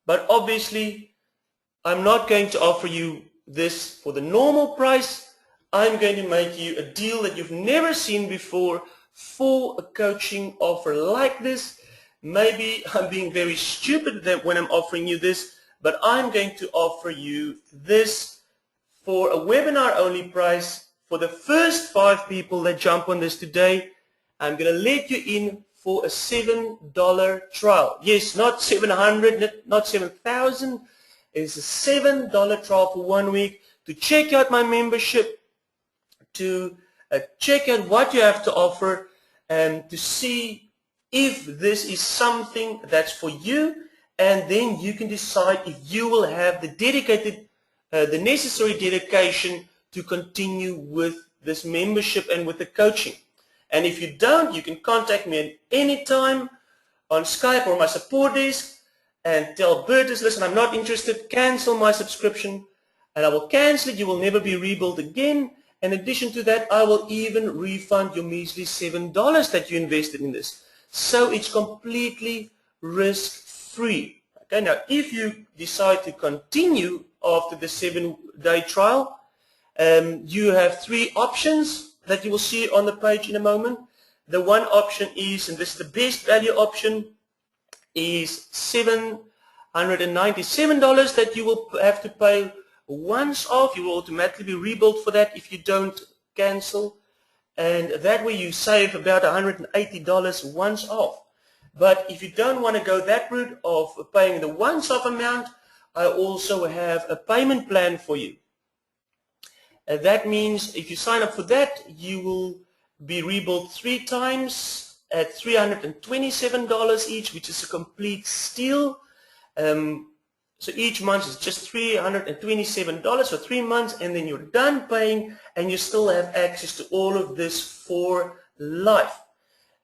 But obviously, I'm not going to offer you this for the normal price. I'm going to make you a deal that you've never seen before for a coaching offer like this. Maybe I'm being very stupid when I'm offering you this, but I'm going to offer you this for a webinar only price. For the first 5 people that jump on this today, I'm going to let you in for a $7 trial. Yes, not 700, not 7,000. It's a $7 trial for 1 week to check out my membership, to check out what you have to offer, and to see if this is something that's for you, and then you can decide if you will have the necessary dedication to continue with this membership and with the coaching. And if you don't, you can contact me at any time on Skype or my support desk and tell Bertus, listen, I'm not interested, cancel my subscription, and I will cancel it. You will never be rebuilt again. In addition to that, I will even refund your measly $7 that you invested in this. So it's completely risk-free. Okay, now if you decide to continue after the 7-day trial, you have 3 options that you will see on the page in a moment. The one option is, and this is the best value option, is $797 that you will have to pay once off. You will automatically be rebuilt for that if you don't cancel, and that way you save about $180 once off. But if you don't want to go that route of paying the once off amount, I also have a payment plan for you. That means if you sign up for that, you will be rebuilt 3 times at $327 each, which is a complete steal. So each month is just $327 for 3 months, and then you're done paying, and you still have access to all of this for life.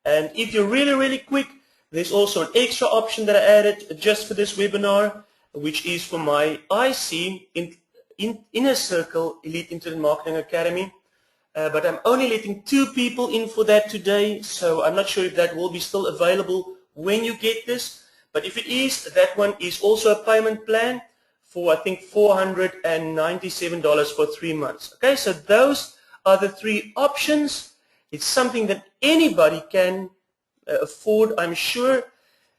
And if you're really, really quick, there's also an extra option that I added just for this webinar, which is for my IC, Inner Circle Elite Internet Marketing Academy. But I'm only letting 2 people in for that today, so I'm not sure if that will be still available when you get this. But if it is, that one is also a payment plan for, I think, $497 for 3 months. Okay, so those are the 3 options. It's something that anybody can afford, I'm sure.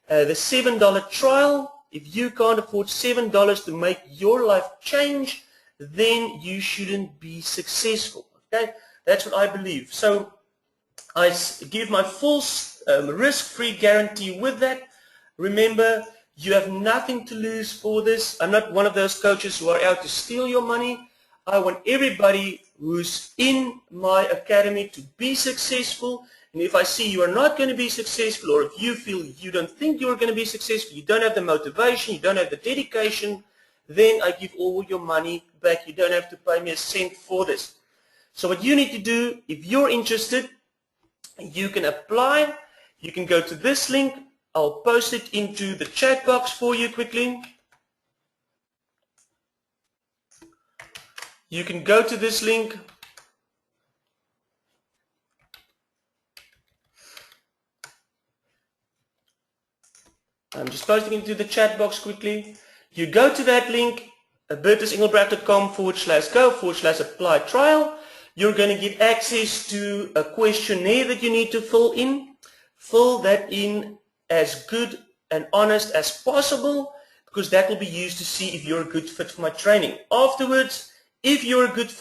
The $7 trial, if you can't afford $7 to make your life change, then you shouldn't be successful. Okay, that's what I believe. So I give my full risk-free guarantee with that. Remember, you have nothing to lose for this. I'm not one of those coaches who are out to steal your money. I want everybody who's in my academy to be successful. And if I see you are not going to be successful, or if you feel you don't think you're going to be successful, you don't have the motivation, you don't have the dedication, then I give all your money back. You don't have to pay me a cent for this. So what you need to do, if you're interested, you can apply. You can go to this link. I'll post it into the chat box for you quickly. You can go to this link I'm just posting into the chat box quickly. You go to that link, bertusengelbrecht.com/go/apply trial. You're going to get access to a questionnaire that you need to fill in. Fill that in as good and honest as possible, because that will be used to see if you're a good fit for my training. Afterwards, if you're a good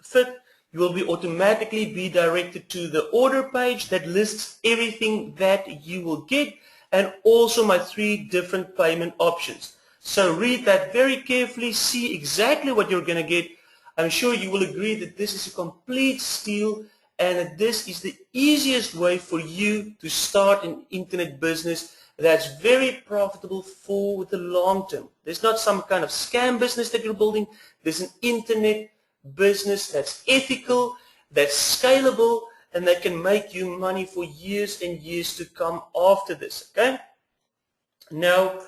fit, you will be automatically be directed to the order page that lists everything that you will get, and also my 3 different payment options. So read that very carefully, see exactly what you're going to get. I'm sure you will agree that this is a complete steal, and that this is the easiest way for you to start an internet business that's very profitable for the long term. There's not some kind of scam business that you're building. There's an internet business that's ethical, that's scalable, and that can make you money for years and years to come after this. Okay? Now,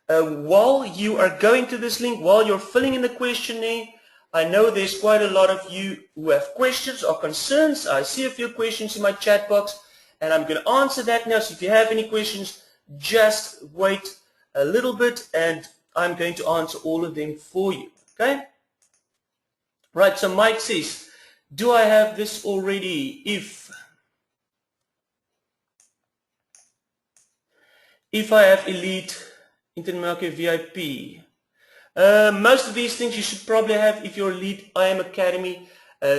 while you are going to this link, while you're filling in the questionnaire, I know there's quite a lot of you who have questions or concerns. I see a few questions in my chat box, and I'm going to answer that now. So if you have any questions, just wait a little bit, and I'm going to answer all of them for you. Okay? Right, so Mike says, do I have this already? If I have Elite, Internet Marketing VIP, most of these things you should probably have if you're Elite IM Academy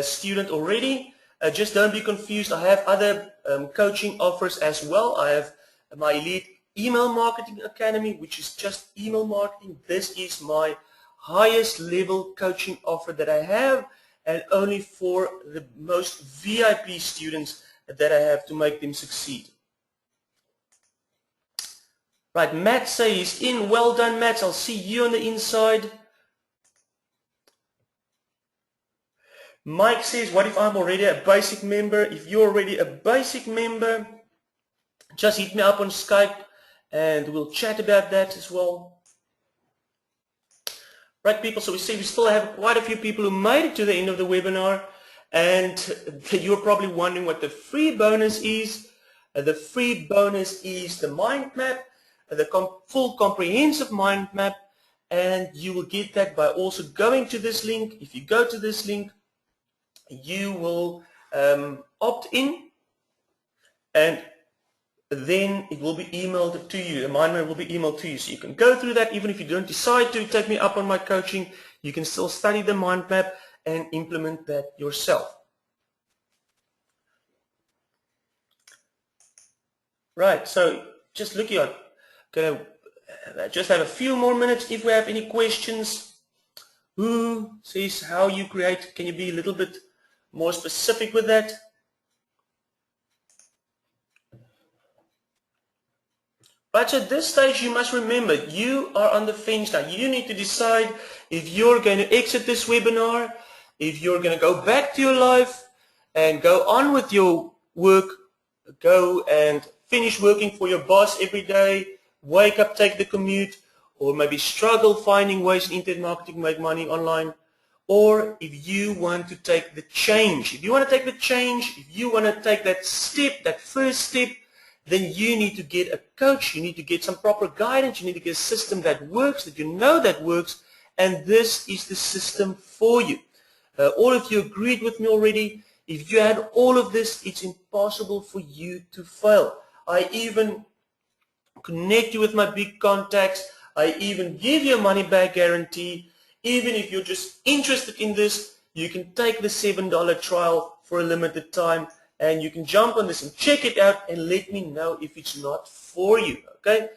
student already. Just don't be confused. I have other coaching offers as well. I have my Elite Email Marketing Academy, which is just email marketing. This is my highest level coaching offer that I have, and only for the most VIP students that I have to make them succeed. Right, Matt says in. Well done, Matt. I'll see you on the inside. Mike says, what if I'm already a basic member? If you're already a basic member, just hit me up on Skype and we'll chat about that as well. Right, people, so we see we still have quite a few people who made it to the end of the webinar, and you're probably wondering what the free bonus is. The free bonus is the mind map, the full comprehensive mind map, and you will get that by also going to this link. If you go to this link, you will opt in, and then it will be emailed to you. The mind map will be emailed to you, so you can go through that. Even if you don't decide to take me up on my coaching, you can still study the mind map and implement that yourself. Right, so just looking at, gonna just have a few more minutes. If we have any questions, who says how you create? Can you be a little bit more specific with that? Right, so at this stage you must remember you are on the fence now. You need to decide if you're going to exit this webinar, if you're going to go back to your life and go on with your work, go and finish working for your boss every day, wake up, take the commute, or maybe struggle finding ways in internet marketing to make money online, or if you want to take the change. If you want to take the change, if you want to take that step, that first step, then you need to get a coach, you need to get some proper guidance, you need to get a system that works, that you know that works, and this is the system for you. All of you agreed with me already. If you had all of this, it's impossible for you to fail. I even connect you with my big contacts. I even give you a money back guarantee. Even if you're just interested in this, you can take the $7 trial for a limited time, and you can jump on this and check it out and let me know if it's not for you, okay?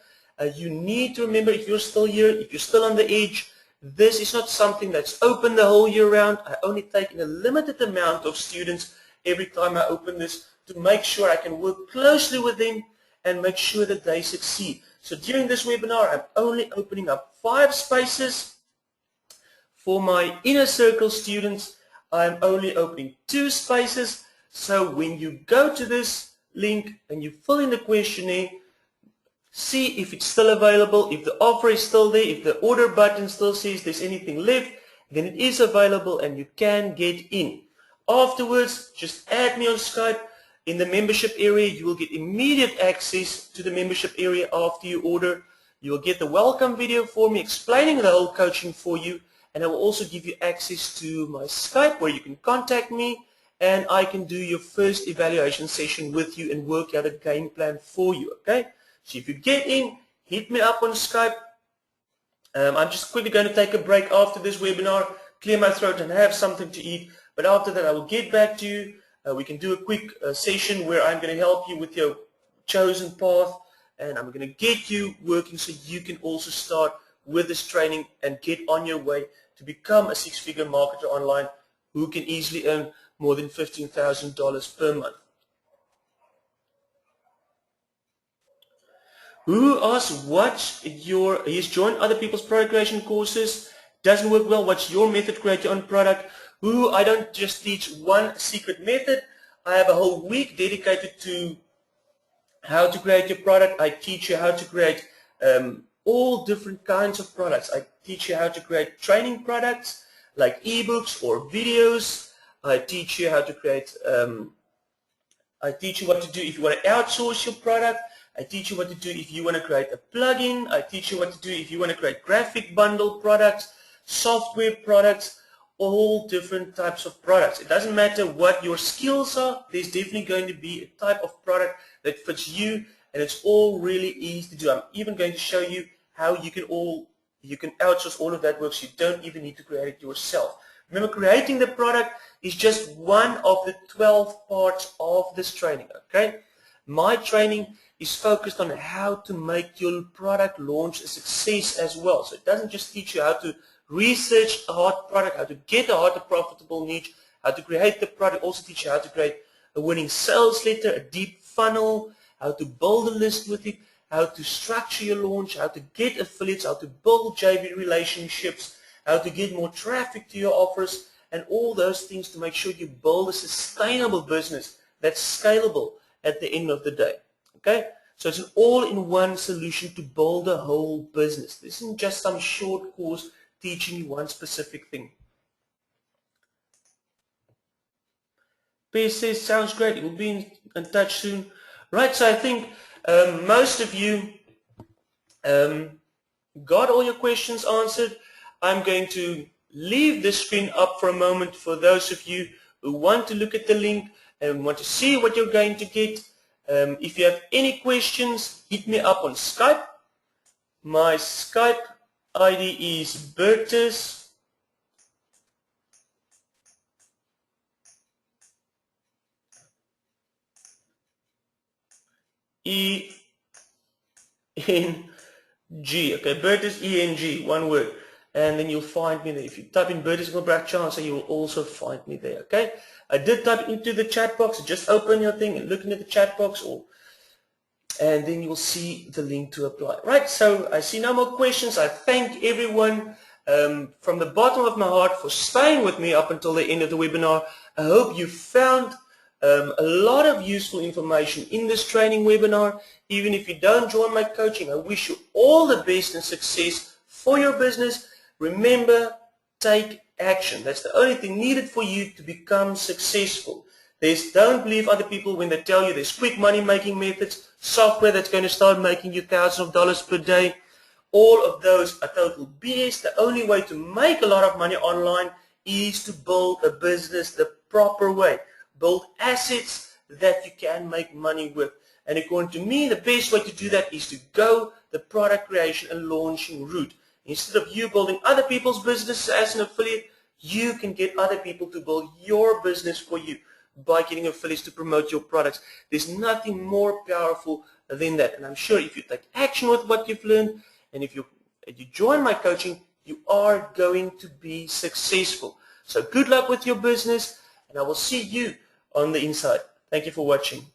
You need to remember, if you're still here, if you're still on the edge, this is not something that's open the whole year round. I only take in a limited amount of students every time I open this to make sure I can work closely with them and make sure that they succeed. So during this webinar, I'm only opening up 5 spaces. For my inner circle students, I'm only opening 2 spaces. So when you go to this link and you fill in the questionnaire, see if it's still available, if the offer is still there, if the order button still says there's anything left, then it is available and you can get in. Afterwards, just add me on Skype. In the membership area, you will get immediate access to the membership area after you order. You will get the welcome video for me explaining the whole coaching for you, and I will also give you access to my Skype where you can contact me and I can do your first evaluation session with you and work out a game plan for you, okay? So if you get in, hit me up on Skype. I'm just quickly going to take a break after this webinar, clear my throat and have something to eat, but after that I will get back to you. We can do a quick session where I'm going to help you with your chosen path, and I'm going to get you working so you can also start with this training and get on your way to become a six-figure marketer online who can easily earn more than $15,000 per month. Who asks he's joined other people's product creation courses, doesn't work well, what's your method to create your own product? I don't just teach one secret method. I have a whole week dedicated to how to create your product. I teach you how to create all different kinds of products. I teach you how to create training products like ebooks or videos. I teach you how to create, I teach you what to do if you want to outsource your product. I teach you what to do if you want to create a plugin. I teach you what to do if you want to create graphic bundle products, software products, all different types of products. It doesn't matter what your skills are, there's definitely going to be a type of product that fits you, and it's all really easy to do. I'm even going to show you how you can outsource all of that work so you don't even need to create it yourself. Remember, creating the product is just one of the 12 parts of this training, okay? My training is focused on how to make your product launch a success as well. So it doesn't just teach you how to research a hot product, how to get a hot, profitable niche, how to create the product, also teach you how to create a winning sales letter, a deep funnel, how to build a list with it, how to structure your launch, how to get affiliates, how to build JV relationships, how to get more traffic to your offers, and all those things to make sure you build a sustainable business that's scalable at the end of the day. Okay? So it's an all-in-one solution to build a whole business. This isn't just some short course teaching you one specific thing. P says, sounds great. We'll be in touch soon. Right, so I think most of you got all your questions answered. I'm going to leave this screen up for a moment for those of you who want to look at the link and want to see what you're going to get. If you have any questions, hit me up on Skype. My Skype ID is Bertus. E-N-G. Okay, Bertus E-N-G, one word. And then you'll find me there. If you type in Bertus Engelbrecht Chancer, you will also find me there, okay? I did type it into the chat box. Just open your thing and look into the chat box, and then you'll see the link to apply. Right, so I see no more questions. I thank everyone from the bottom of my heart for staying with me up until the end of the webinar. I hope you found a lot of useful information in this training webinar. Even if you don't join my coaching, I wish you all the best and success for your business. Remember, take action. That's the only thing needed for you to become successful. Don't believe other people when they tell you there's quick money-making methods, software that's going to start making you thousands of dollars per day. All of those are total BS. The only way to make a lot of money online is to build a business the proper way. Build assets that you can make money with. And according to me, the best way to do that is to go the product creation and launching route. Instead of you building other people's businesses as an affiliate, you can get other people to build your business for you by getting affiliates to promote your products. There's nothing more powerful than that. And I'm sure if you take action with what you've learned, and if you join my coaching, you are going to be successful. So good luck with your business, and I will see you on the inside. Thank you for watching.